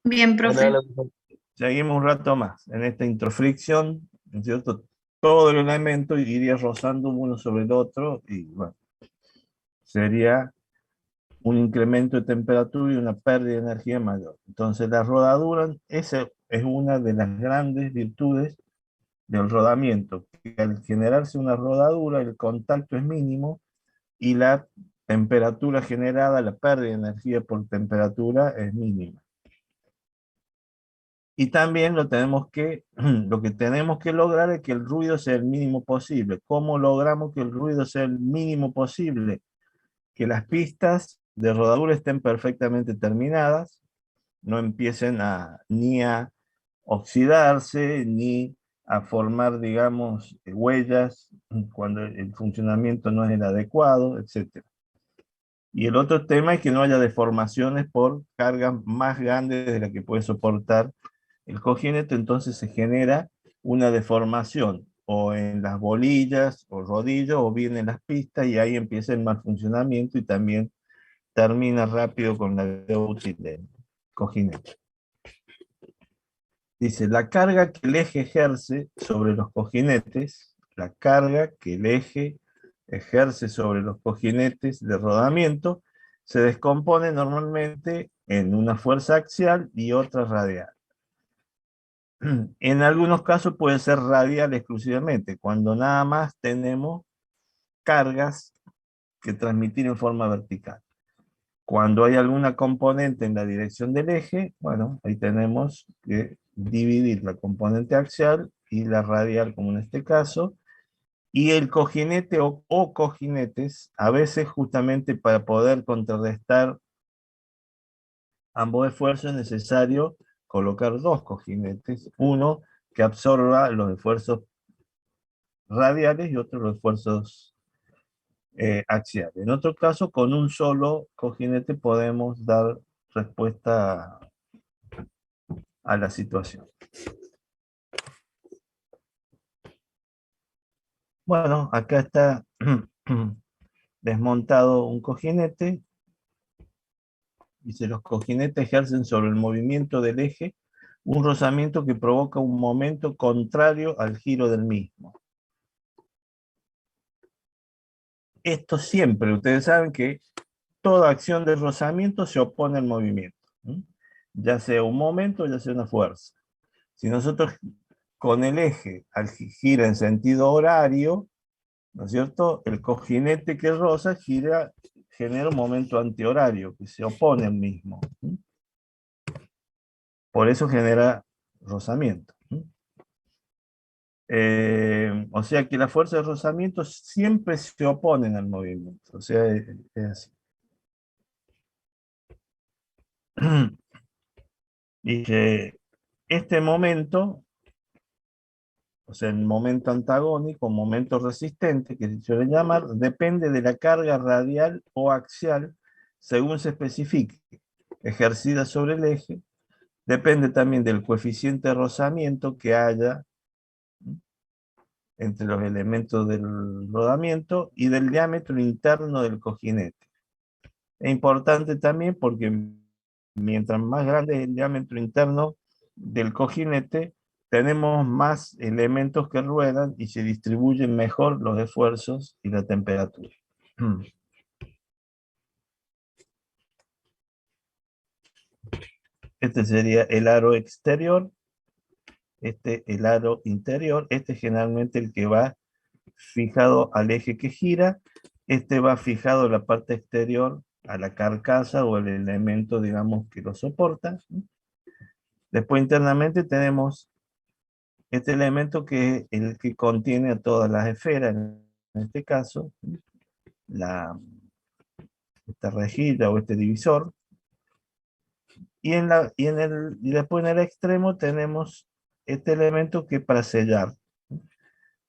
Bien, profe. Dale, dale. Seguimos un rato más en esta introfricción, ¿no es cierto? Todo el elemento iría rozando uno sobre el otro y bueno, sería un incremento de temperatura y una pérdida de energía mayor. Entonces la rodadura, esa es una de las grandes virtudes del rodamiento, que al generarse una rodadura el contacto es mínimo y la temperatura generada, la pérdida de energía por temperatura es mínima. Y también lo que tenemos que lograr es que el ruido sea el mínimo posible. ¿Cómo logramos que el ruido sea el mínimo posible? Que las pistas de rodadura estén perfectamente terminadas, no empiecen ni a oxidarse, ni a formar, digamos, huellas cuando el funcionamiento no es el adecuado, etc. Y el otro tema es que no haya deformaciones por cargas más grandes de las que puede soportar el cojinete, entonces se genera una deformación o en las bolillas o rodillos o bien en las pistas y ahí empieza el mal funcionamiento y también termina rápido con la vida útil del cojinete. Dice, la carga que el eje ejerce sobre los cojinetes, la carga que el eje ejerce sobre los cojinetes de rodamiento se descompone normalmente en una fuerza axial y otra radial. En algunos casos puede ser radial exclusivamente, cuando nada más tenemos cargas que transmitir en forma vertical. Cuando hay alguna componente en la dirección del eje, bueno, ahí tenemos que dividir la componente axial y la radial, como en este caso, y el cojinete o cojinetes, a veces justamente para poder contrarrestar ambos esfuerzos es necesario colocar dos cojinetes, uno que absorba los esfuerzos radiales y otro los esfuerzos axiales. En otro caso, con un solo cojinete podemos dar respuesta a la situación. Bueno, acá está desmontado un cojinete. Dice, los cojinetes ejercen sobre el movimiento del eje un rozamiento que provoca un momento contrario al giro del mismo. Esto siempre, ustedes saben que toda acción de rozamiento se opone al movimiento, ya sea un momento, ya sea una fuerza. Si nosotros con el eje gira en sentido horario, ¿no es cierto? El cojinete que roza genera un momento antihorario, que se opone al mismo. Por eso genera rozamiento. O sea que las fuerzas de rozamiento siempre se oponen al movimiento. O sea, es así. Dice, este momento, o sea, el momento antagónico, momento resistente, que se suele llamar, depende de la carga radial o axial, según se especifique, ejercida sobre el eje. Depende también del coeficiente de rozamiento que haya entre los elementos del rodamiento y del diámetro interno del cojinete. Es importante también porque mientras más grande es el diámetro interno del cojinete, tenemos más elementos que ruedan y se distribuyen mejor los esfuerzos y la temperatura. Este sería el aro exterior, este el aro interior, este es generalmente el que va fijado al eje que gira, este va fijado a la parte exterior, a la carcasa o el elemento, digamos, que lo soporta. Después internamente tenemos este elemento que es el que contiene a todas las esferas, en este caso, esta rejilla o este divisor. Y después en el extremo tenemos este elemento que es para sellar,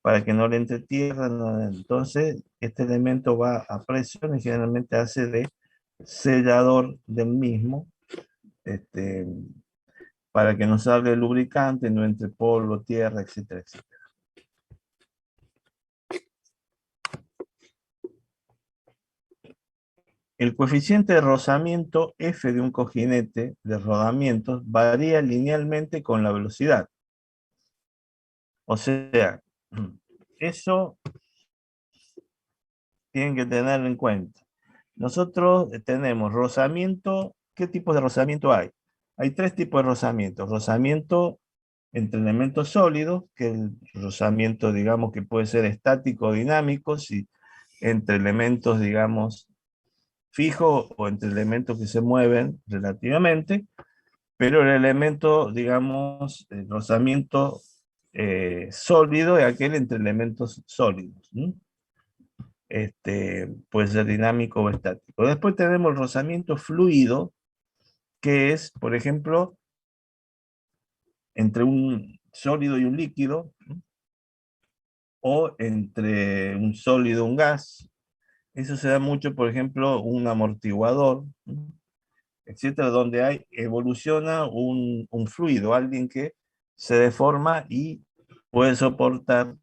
para que no le entre tierra. Entonces, este elemento va a presión y generalmente hace de sellador del mismo, para que no salga el lubricante, no entre polvo, tierra, etcétera, etcétera. El coeficiente de rozamiento F de un cojinete de rodamientos varía linealmente con la velocidad. O sea, eso tienen que tenerlo en cuenta. Nosotros tenemos rozamiento. ¿Qué tipos de rozamiento hay? Hay tres tipos de rozamiento. Rozamiento entre elementos sólidos, que es el rozamiento, digamos, que puede ser estático o dinámico, si entre elementos, digamos, fijos o entre elementos que se mueven relativamente, pero el elemento, digamos, el rozamiento sólido es aquel entre elementos sólidos. Puede ser dinámico o estático. Después tenemos el rozamiento fluido, que es, por ejemplo, entre un sólido y un líquido, o entre un sólido y un gas. Eso se da mucho, por ejemplo, un amortiguador, etcétera, donde evoluciona un fluido, alguien que se deforma y puede soportar,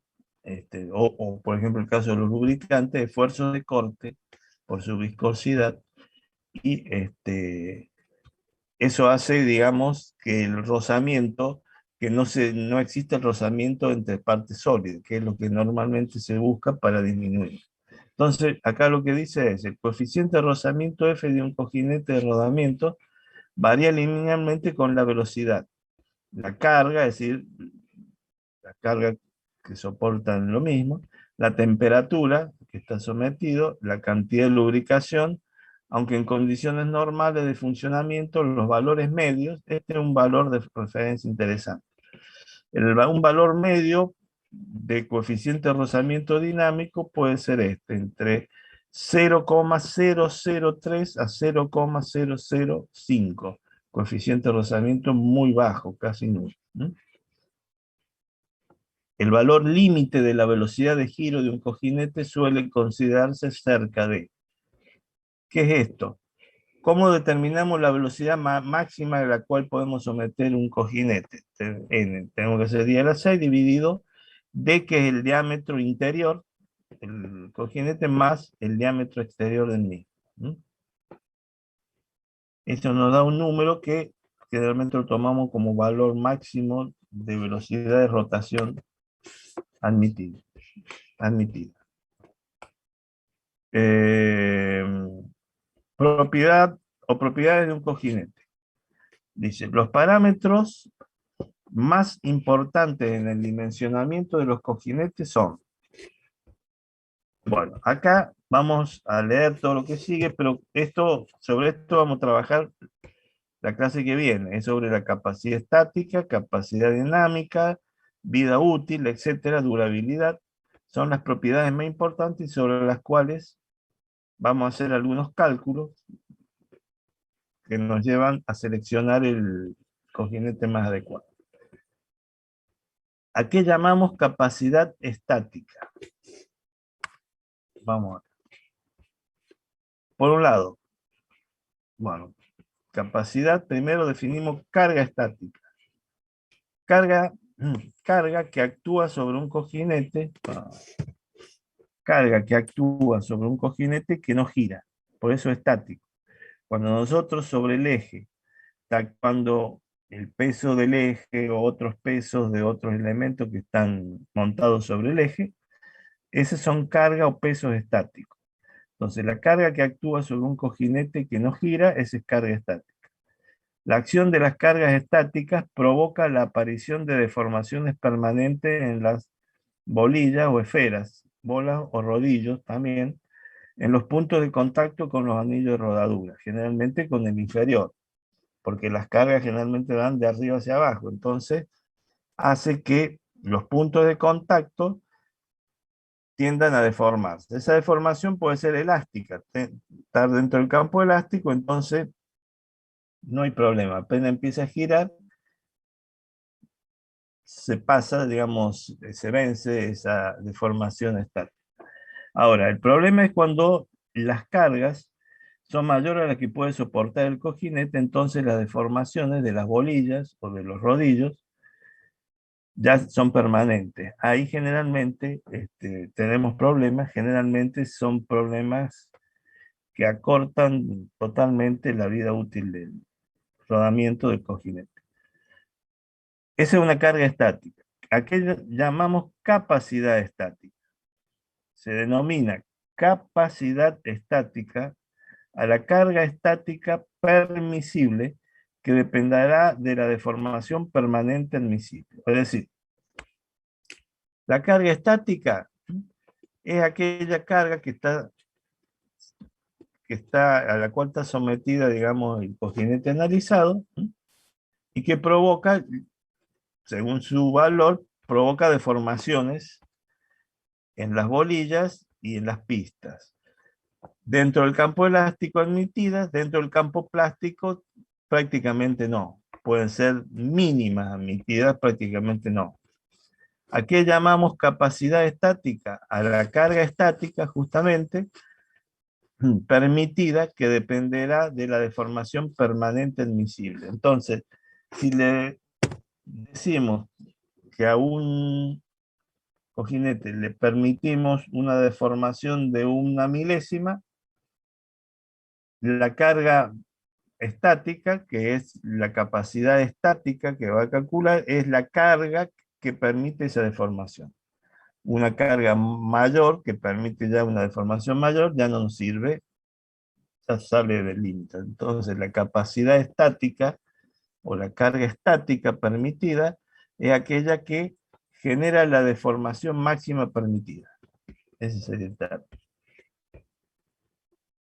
o por ejemplo el caso de los lubricantes, esfuerzos de corte por su viscosidad, y eso hace, digamos, que el rozamiento, que no existe el rozamiento entre partes sólidas, que es lo que normalmente se busca para disminuir. Entonces, acá lo que dice es, el coeficiente de rozamiento F de un cojinete de rodamiento varía linealmente con la velocidad. La carga, es decir, la carga que soportan lo mismo, la temperatura que está sometido, la cantidad de lubricación, aunque en condiciones normales de funcionamiento, los valores medios, este es un valor de referencia interesante. Un valor medio de coeficiente de rozamiento dinámico puede ser entre 0,003 a 0,005. Coeficiente de rozamiento muy bajo, casi nulo. El valor límite de la velocidad de giro de un cojinete suele considerarse cerca de. ¿Qué es esto? ¿Cómo determinamos la velocidad máxima a la cual podemos someter un cojinete? Tenemos que hacer 10 a la 6 dividido D, que es el diámetro interior, el cojinete, más el diámetro exterior del mismo. Esto nos da un número que generalmente lo tomamos como valor máximo de velocidad de rotación admitida. Propiedad o propiedades de un cojinete. Dice, los parámetros más importantes en el dimensionamiento de los cojinetes son. Bueno, acá vamos a leer todo lo que sigue, pero sobre esto vamos a trabajar la clase que viene. Es sobre la capacidad estática, capacidad dinámica, vida útil, etcétera, durabilidad, son las propiedades más importantes y sobre las cuales vamos a hacer algunos cálculos que nos llevan a seleccionar el cojinete más adecuado. ¿A qué llamamos capacidad estática? Vamos a ver. Por un lado, bueno, capacidad, primero definimos carga estática. Carga que actúa sobre un cojinete, carga que actúa sobre un cojinete que no gira, por eso es estático. Cuando nosotros sobre el eje está actuando el peso del eje o otros pesos de otros elementos que están montados sobre el eje, esos son carga o pesos estáticos. Entonces la carga que actúa sobre un cojinete que no gira, esa es carga estática. La acción de las cargas estáticas provoca la aparición de deformaciones permanentes en las bolillas o esferas, bolas o rodillos también, en los puntos de contacto con los anillos de rodadura, generalmente con el inferior, porque las cargas generalmente van de arriba hacia abajo, entonces hace que los puntos de contacto tiendan a deformarse. Esa deformación puede ser elástica, estar dentro del campo elástico, entonces no hay problema, apenas empieza a girar, se pasa, digamos, se vence esa deformación estática. Ahora, el problema es cuando las cargas son mayores a las que puede soportar el cojinete, entonces las deformaciones de las bolillas o de los rodillos ya son permanentes. Ahí generalmente tenemos problemas, generalmente son problemas que acortan totalmente la vida útil del rodamiento del cojinete. Esa es una carga estática. ¿A qué llamamos capacidad estática? Se denomina capacidad estática a la carga estática permisible que dependerá de la deformación permanente admisible. Es decir, la carga estática es aquella carga que a la cual está sometida, digamos, el cojinete analizado y que provoca, según su valor, provoca deformaciones en las bolillas y en las pistas. Dentro del campo elástico admitidas, dentro del campo plástico prácticamente no. Pueden ser mínimas admitidas, prácticamente no. ¿A qué llamamos capacidad estática? A la carga estática justamente permitida que dependerá de la deformación permanente admisible. Entonces, si le decimos que a un cojinete le permitimos una deformación de una milésima, la carga estática, que es la capacidad estática que va a calcular, es la carga que permite esa deformación. Una carga mayor que permite ya una deformación mayor ya no nos sirve, ya sale del límite. Entonces la capacidad estática o la carga estática permitida es aquella que genera la deformación máxima permitida. Ese sería el término.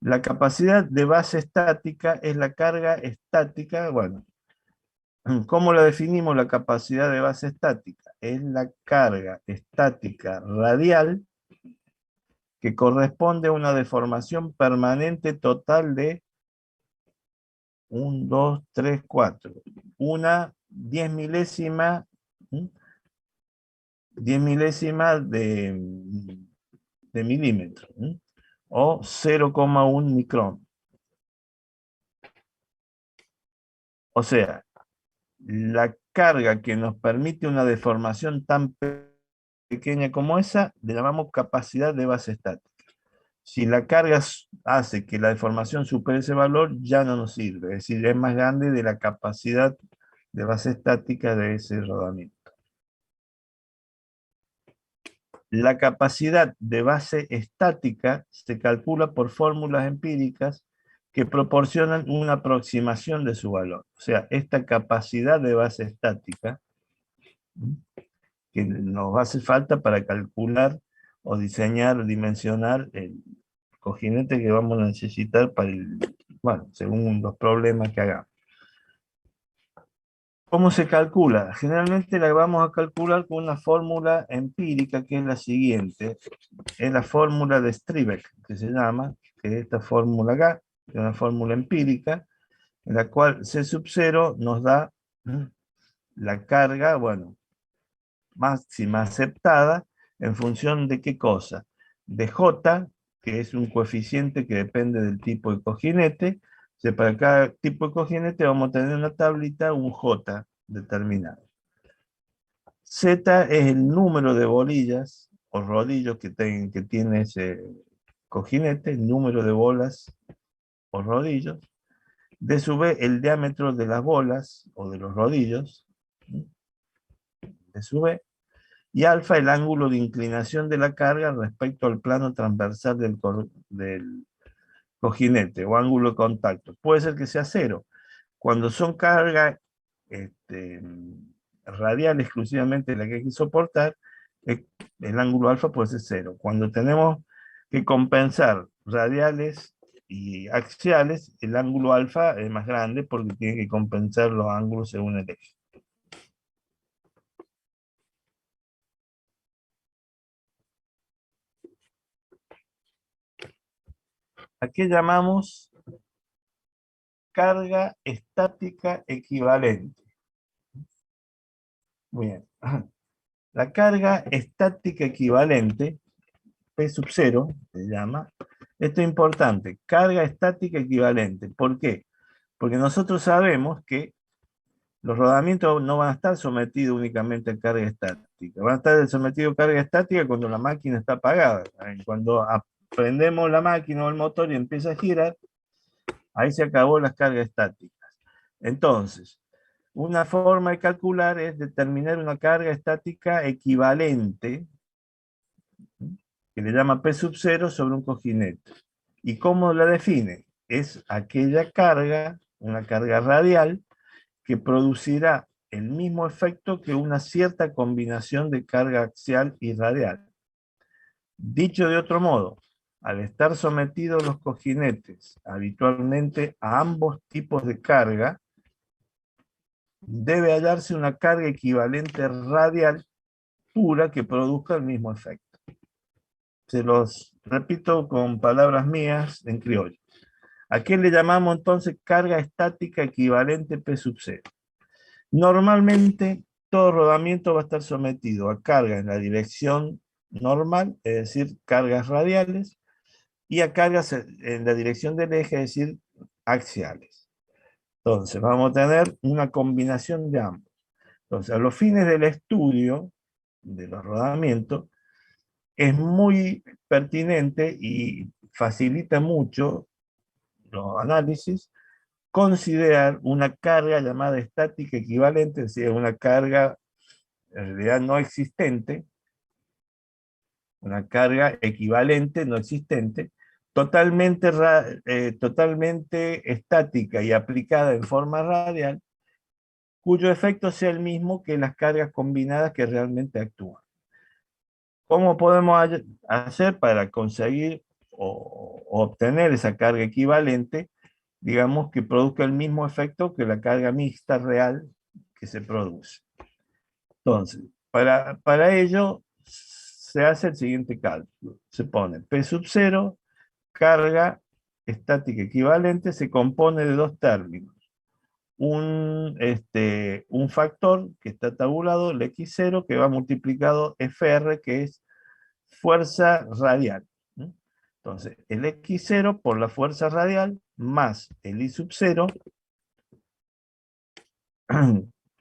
La capacidad de base estática es la carga estática, bueno, ¿cómo la definimos la capacidad de base estática? Es la carga estática radial que corresponde a una deformación permanente total de 1, 2, 3, 4. Una 10 milésima, 10 milésima de milímetro, o 0,1 micrón. O sea, la carga que nos permite una deformación tan pequeña como esa, le llamamos capacidad de base estática. Si la carga hace que la deformación supere ese valor, ya no nos sirve. Es decir, es más grande de la capacidad de base estática de ese rodamiento. La capacidad de base estática se calcula por fórmulas empíricas que proporcionan una aproximación de su valor. O sea, esta capacidad de base estática que nos hace falta para calcular o diseñar, dimensionar el cojinete que vamos a necesitar para según los problemas que hagamos. ¿Cómo se calcula? Generalmente la vamos a calcular con una fórmula empírica que es la siguiente. Es la fórmula de Strebeck, que se llama, que es esta fórmula acá, que es una fórmula empírica, en la cual C sub 0 nos da la carga, bueno, máxima aceptada, en función de qué cosa. De J, que es un coeficiente que depende del tipo de cojinete. O sea, para cada tipo de cojinete vamos a tener una tablita, un J determinado. Z es el número de bolillas o rodillos que tiene ese cojinete, el número de bolas o rodillos. D sub B, el diámetro de las bolas o de los rodillos. D sub B. Y alfa, el ángulo de inclinación de la carga respecto al plano transversal del cojinete o ángulo de contacto. Puede ser que sea cero. Cuando son cargas radial exclusivamente la que hay que soportar, el ángulo alfa puede ser cero. Cuando tenemos que compensar radiales y axiales, el ángulo alfa es más grande porque tiene que compensar los ángulos según el eje. ¿A qué llamamos carga estática equivalente? Muy bien. La carga estática equivalente, P sub 0, se llama. Esto es importante, carga estática equivalente. ¿Por qué? Porque nosotros sabemos que los rodamientos no van a estar sometidos únicamente a carga estática. Van a estar sometidos a carga estática cuando la máquina está apagada. Cuando prendemos la máquina o el motor y empieza a girar, ahí se acabó las cargas estáticas. Entonces, una forma de calcular es determinar una carga estática equivalente, que le llama P sub 0 sobre un cojinete. ¿Y cómo la define? Es aquella carga, una carga radial, que producirá el mismo efecto que una cierta combinación de carga axial y radial. Dicho de otro modo, al estar sometidos los cojinetes habitualmente a ambos tipos de carga, debe hallarse una carga equivalente radial pura que produzca el mismo efecto. Se los repito con palabras mías en criollo. ¿A qué le llamamos entonces carga estática equivalente P sub 0? Normalmente todo rodamiento va a estar sometido a carga en la dirección normal, es decir, cargas radiales, y a cargas en la dirección del eje, es decir, axiales. Entonces vamos a tener una combinación de ambos. Entonces, a los fines del estudio de los rodamientos, es muy pertinente y facilita mucho los análisis considerar una carga llamada estática equivalente, es decir, una carga en realidad no existente, una carga equivalente no existente, totalmente estática y aplicada en forma radial, cuyo efecto sea el mismo que las cargas combinadas que realmente actúan. ¿Cómo podemos hacer para conseguir o obtener esa carga equivalente, digamos, que produzca el mismo efecto que la carga mixta real que se produce? Entonces, para ello se hace el siguiente cálculo. Se pone P sub 0, carga estática equivalente, se compone de dos términos. Un factor que está tabulado, el X0, que va multiplicado FR, que es fuerza radial. Entonces, el X0 por la fuerza radial más el I sub 0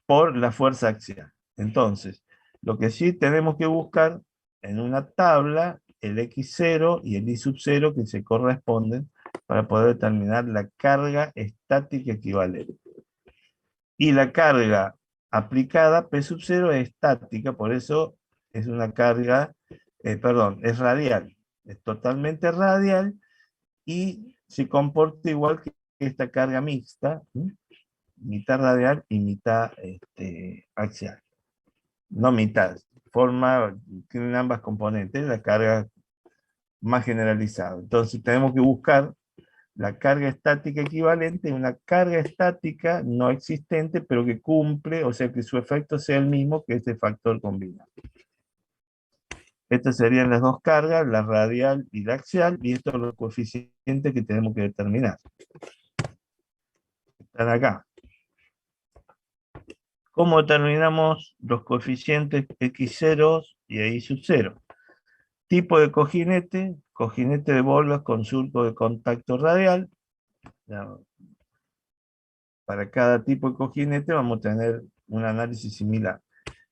por la fuerza axial. Entonces, lo que sí tenemos que buscar en una tabla, el X0 y el I sub 0 que se corresponden para poder determinar la carga estática equivalente. Y la carga aplicada, P sub 0, es estática, por eso es una carga, es radial. Es totalmente radial y se comporta igual que esta carga mixta, mitad radial y mitad axial. No mitad, tienen ambas componentes, la carga más generalizada. Entonces tenemos que buscar la carga estática equivalente es una carga estática no existente, pero que cumple, o sea que su efecto sea el mismo que este factor combinado. Estas serían las dos cargas, la radial y la axial, y estos son los coeficientes que tenemos que determinar. Están acá. ¿Cómo determinamos los coeficientes x0 y y sub 0? Tipo de cojinete, cojinete de bolas con surco de contacto radial. Para cada tipo de cojinete vamos a tener un análisis similar.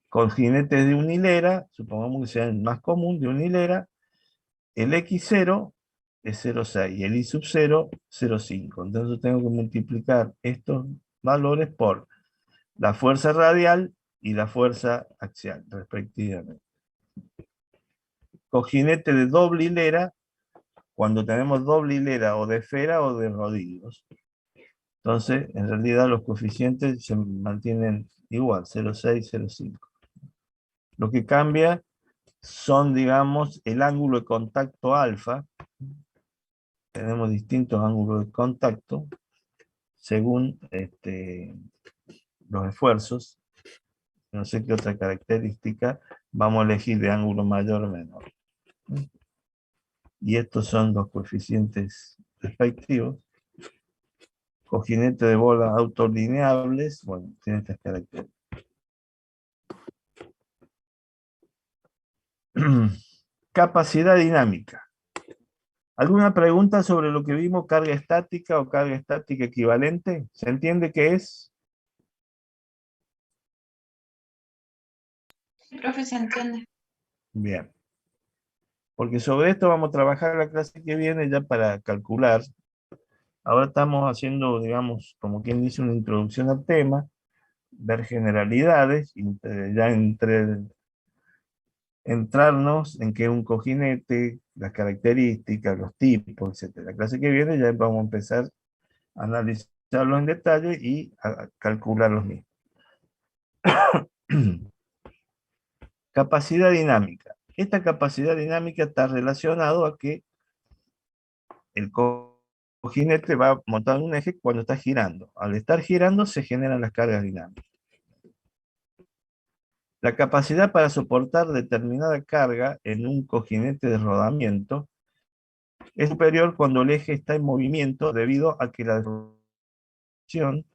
Cojinetes de una hilera, supongamos que sea el más común de una hilera, el x0 es 0,6 y el y sub 0, 0,5. Entonces tengo que multiplicar estos valores por la fuerza radial y la fuerza axial, respectivamente. Cojinete de doble hilera, cuando tenemos doble hilera o de esfera o de rodillos. Entonces, en realidad los coeficientes se mantienen igual, 0,6, 0,5. Lo que cambia son, digamos, el ángulo de contacto alfa. Tenemos distintos ángulos de contacto según los esfuerzos. No sé qué otra característica vamos a elegir de ángulo mayor o menor. Y estos son los coeficientes respectivos. Cojinete de bolas autolineables, bueno, tiene estas características. Capacidad dinámica. ¿Alguna pregunta sobre lo que vimos, carga estática o carga estática equivalente? ¿Se entiende qué es? Sí, profe, se entiende. Bien. Porque sobre esto vamos a trabajar la clase que viene ya para calcular. Ahora estamos haciendo, digamos, como quien dice, una introducción al tema, ver generalidades, ya entrarnos en qué es un cojinete, las características, los tipos, etc. La clase que viene ya vamos a empezar a analizarlos en detalle y a calcular los mismos. Capacidad dinámica. Esta capacidad dinámica está relacionada a que el cojinete va montado en un eje cuando está girando. Al estar girando se generan las cargas dinámicas. La capacidad para soportar determinada carga en un cojinete de rodamiento es superior cuando el eje está en movimiento debido a que la deformación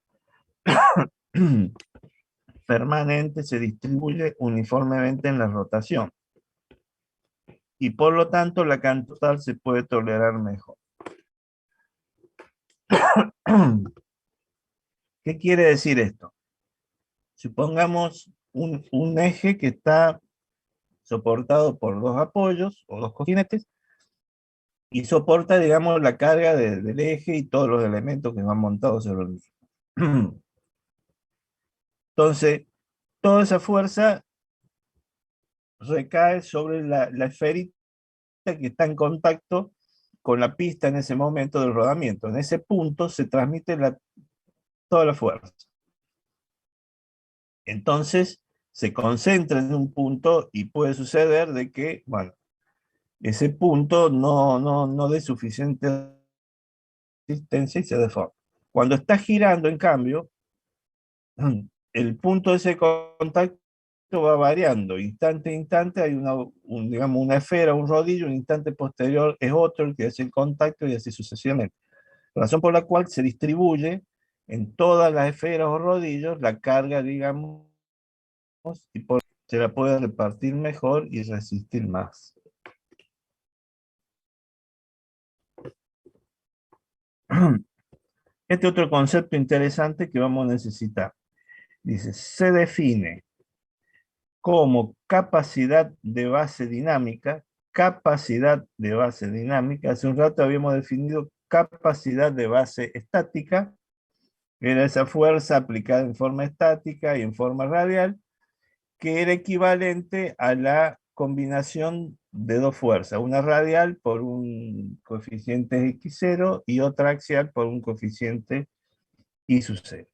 permanente se distribuye uniformemente en la rotación. Y por lo tanto la carga total se puede tolerar mejor. ¿Qué quiere decir esto? Supongamos un eje que está soportado por dos apoyos o dos cojinetes y soporta, digamos, la carga del eje y todos los elementos que van montados sobre el mismo. Entonces, toda esa fuerza recae sobre la esférita que está en contacto con la pista en ese momento del rodamiento. En ese punto se transmite toda la fuerza. Entonces, se concentra en un punto y puede suceder de que, bueno, ese punto no dé suficiente resistencia y se deforma. Cuando está girando, en cambio, el punto de ese contacto va variando. Instante a instante hay digamos, una esfera, un rodillo, un instante posterior es otro el que hace el contacto y así sucesivamente. Razón por la cual se distribuye en todas las esferas o rodillos la carga, digamos, y se la puede repartir mejor y resistir más. Este otro concepto interesante que vamos a necesitar. Dice, se define como capacidad de base dinámica. Hace un rato habíamos definido capacidad de base estática, que era esa fuerza aplicada en forma estática y en forma radial, que era equivalente a la combinación de dos fuerzas, una radial por un coeficiente x0 y otra axial por un coeficiente y sub 0.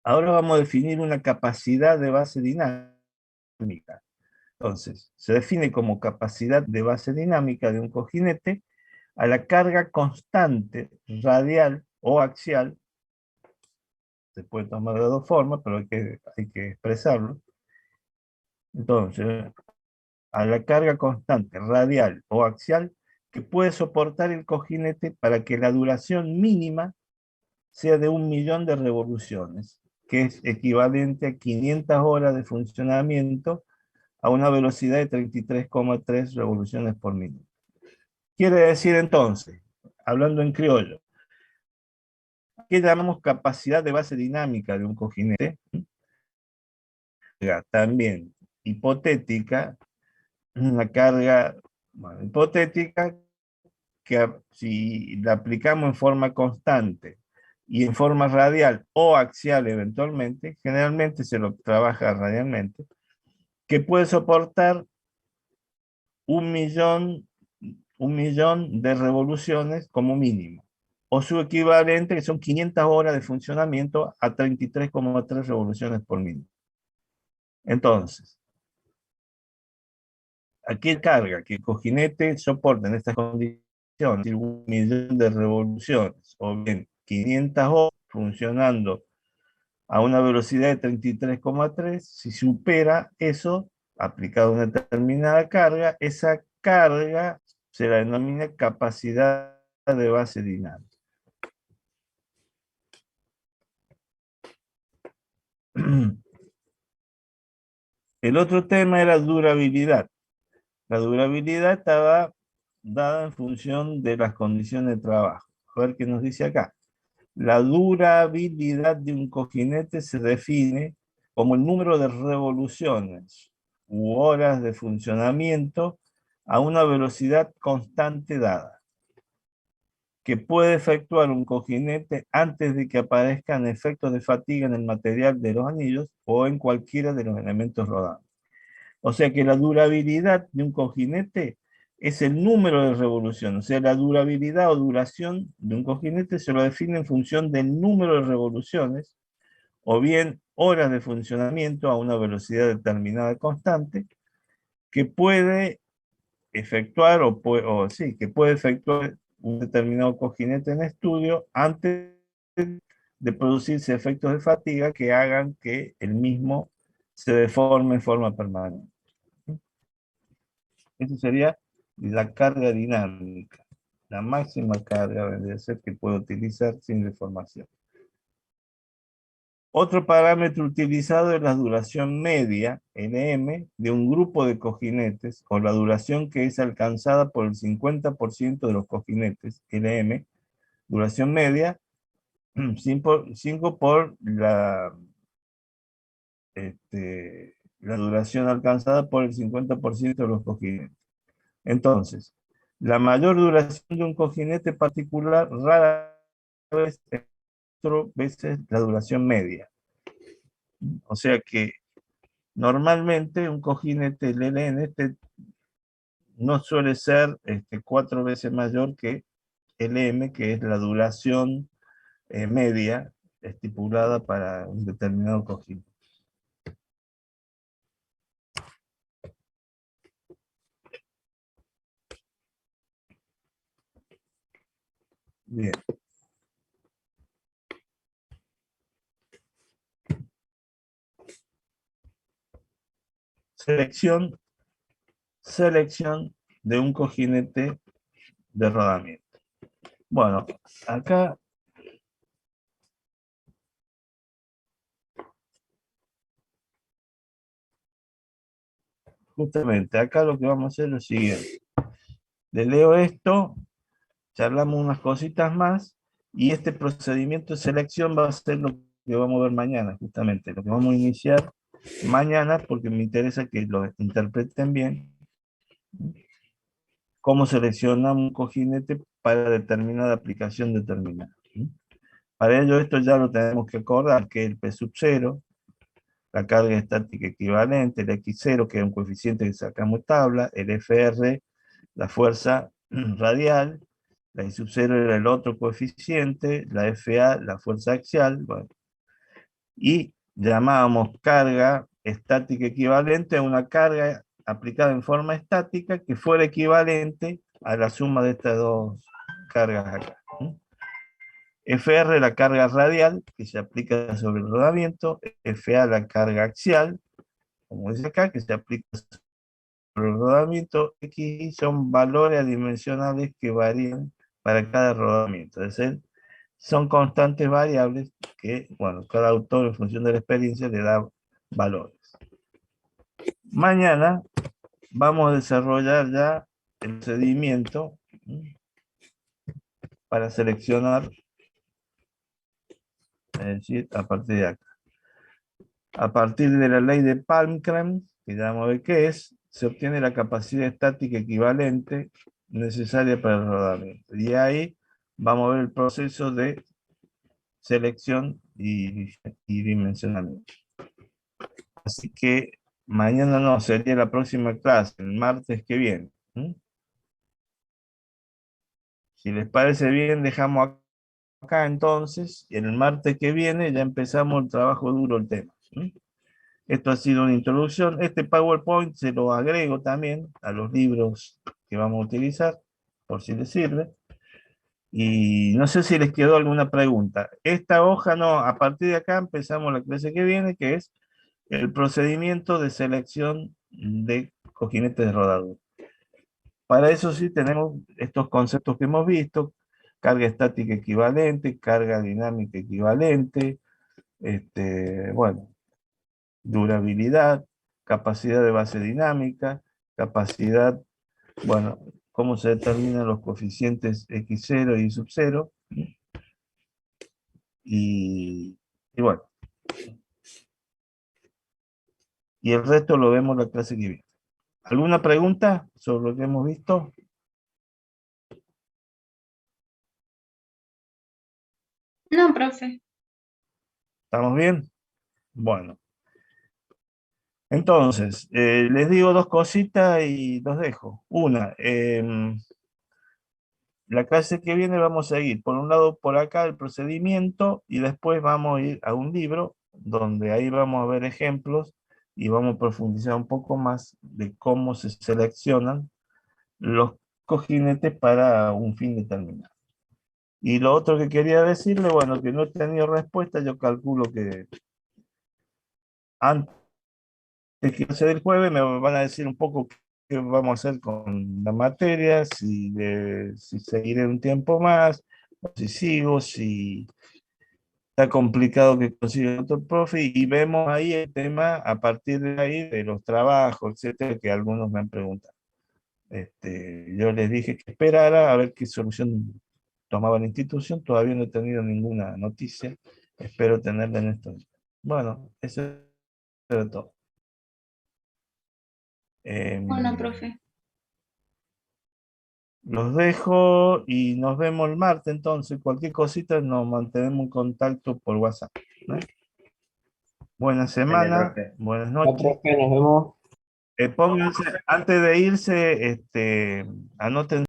Ahora vamos a definir una capacidad de base dinámica. Entonces, se define como capacidad de base dinámica de un cojinete a la carga constante, radial o axial, se puede tomar de dos formas, pero hay que expresarlo. Entonces, a la carga constante, radial o axial, que puede soportar el cojinete para que la duración mínima sea de 1.000.000 de revoluciones, que es equivalente a 500 horas de funcionamiento a una velocidad de 33,3 revoluciones por minuto. Quiere decir entonces, hablando en criollo, ¿qué llamamos capacidad de base dinámica de un cojinete? También hipotética, una carga hipotética que si la aplicamos en forma constante y en forma radial o axial eventualmente, generalmente se lo trabaja radialmente, que puede soportar 1.000.000 de revoluciones como mínimo, o su equivalente, que son 500 horas de funcionamiento a 33,3 revoluciones por minuto. Entonces, aquí carga que el cojinete soporta en estas condiciones 1.000.000 de revoluciones, o bien 500 horas funcionando a una velocidad de 33,3, si supera eso, aplicado una determinada carga, esa carga se la denomina capacidad de base dinámica. El otro tema era durabilidad. La durabilidad estaba dada en función de las condiciones de trabajo. A ver qué nos dice acá. La durabilidad de un cojinete se define como el número de revoluciones u horas de funcionamiento a una velocidad constante dada, que puede efectuar un cojinete antes de que aparezcan efectos de fatiga en el material de los anillos o en cualquiera de los elementos rodantes. O sea que la durabilidad de un cojinete es el número de revoluciones. O sea, la durabilidad o duración de un cojinete se lo define en función del número de revoluciones o bien horas de funcionamiento a una velocidad determinada constante que puede efectuar que puede efectuar un determinado cojinete en estudio antes de producirse efectos de fatiga que hagan que el mismo se deforme en forma permanente. Esa sería la carga dinámica, la máxima carga vendría a ser que puedo utilizar sin deformación. Otro parámetro utilizado es la duración media, Nm, de un grupo de cojinetes, o la duración que es alcanzada por el 50% de los cojinetes, Nm, duración media, 5 por la duración alcanzada por el 50% de los cojinetes. Entonces, la mayor duración de un cojinete particular rara vez es 4 veces la duración media. O sea que normalmente un cojinete LN no suele ser 4 veces mayor que LM, que es la duración media estipulada para un determinado cojinete. Bien. Selección de un cojinete de rodamiento. Bueno, acá justamente, acá lo que vamos a hacer es lo siguiente. Le leo esto, charlamos unas cositas más, y este procedimiento de selección va a ser lo que vamos a ver mañana, justamente, lo que vamos a iniciar mañana, porque me interesa que lo interpreten bien, cómo seleccionamos un cojinete para determinada aplicación determinada. Para ello, esto ya lo tenemos que acordar, que el P sub 0, la carga estática equivalente, el X0, que es un coeficiente que sacamos tabla, el FR, la fuerza radial, la I sub 0 era el otro coeficiente, la FA, la fuerza axial, bueno, y llamábamos carga estática equivalente a una carga aplicada en forma estática que fuera equivalente a la suma de estas dos cargas acá. FR, la carga radial, que se aplica sobre el rodamiento. FA, la carga axial, como dice acá, que se aplica sobre el rodamiento. X son valores adimensionales que varían para cada rodamiento. Es decir, son constantes variables que, bueno, cada autor en función de la experiencia le da valores. Mañana vamos a desarrollar ya el procedimiento para seleccionar, es decir, a partir de acá. A partir de la ley de Palmgren, que ya vamos a ver qué es, se obtiene la capacidad estática equivalente necesaria para el rodamiento. Y ahí vamos a ver el proceso de selección y dimensionamiento. Así que mañana no, sería la próxima clase, el martes que viene. Si les parece bien, dejamos acá entonces, y el martes que viene ya empezamos el trabajo duro, el tema. Esto ha sido una introducción. Este PowerPoint se lo agrego también a los libros que vamos a utilizar, por si les sirve. Y no sé si les quedó alguna pregunta. Esta hoja no, a partir de acá empezamos la clase que viene, que es el procedimiento de selección de cojinetes de rodadura. Para eso sí tenemos estos conceptos que hemos visto: carga estática equivalente, carga dinámica equivalente, bueno, durabilidad, capacidad de base dinámica, capacidad, bueno, cómo se determinan los coeficientes X0 y sub 0, y bueno, y el resto lo vemos en la clase que viene. ¿Alguna pregunta sobre lo que hemos visto? No, profe. ¿Estamos bien? Bueno. Entonces, les digo dos cositas y los dejo. Una, la clase que viene vamos a ir, por un lado, por acá el procedimiento, y después vamos a ir a un libro, donde ahí vamos a ver ejemplos, y vamos a profundizar un poco más de cómo se seleccionan los cojinetes para un fin determinado. Y lo otro que quería decirle, bueno, que no he tenido respuesta, yo calculo que antes que sea del jueves me van a decir un poco qué vamos a hacer con la materia, si seguiré un tiempo más, o si sigo, si está complicado que consiga otro profe, y vemos ahí el tema a partir de ahí de los trabajos, etcétera, que algunos me han preguntado. Yo les dije que esperara a ver qué solución tomaba la institución. Todavía no he tenido ninguna noticia, espero tenerla en estos días. Bueno, eso es todo. Bueno, profe. Los dejo y nos vemos el martes. Entonces, cualquier cosita nos mantenemos en contacto por WhatsApp, ¿no? Buena semana, profe. buenas No, noches. profe, nos vemos. Pónganse, antes de irse, anoten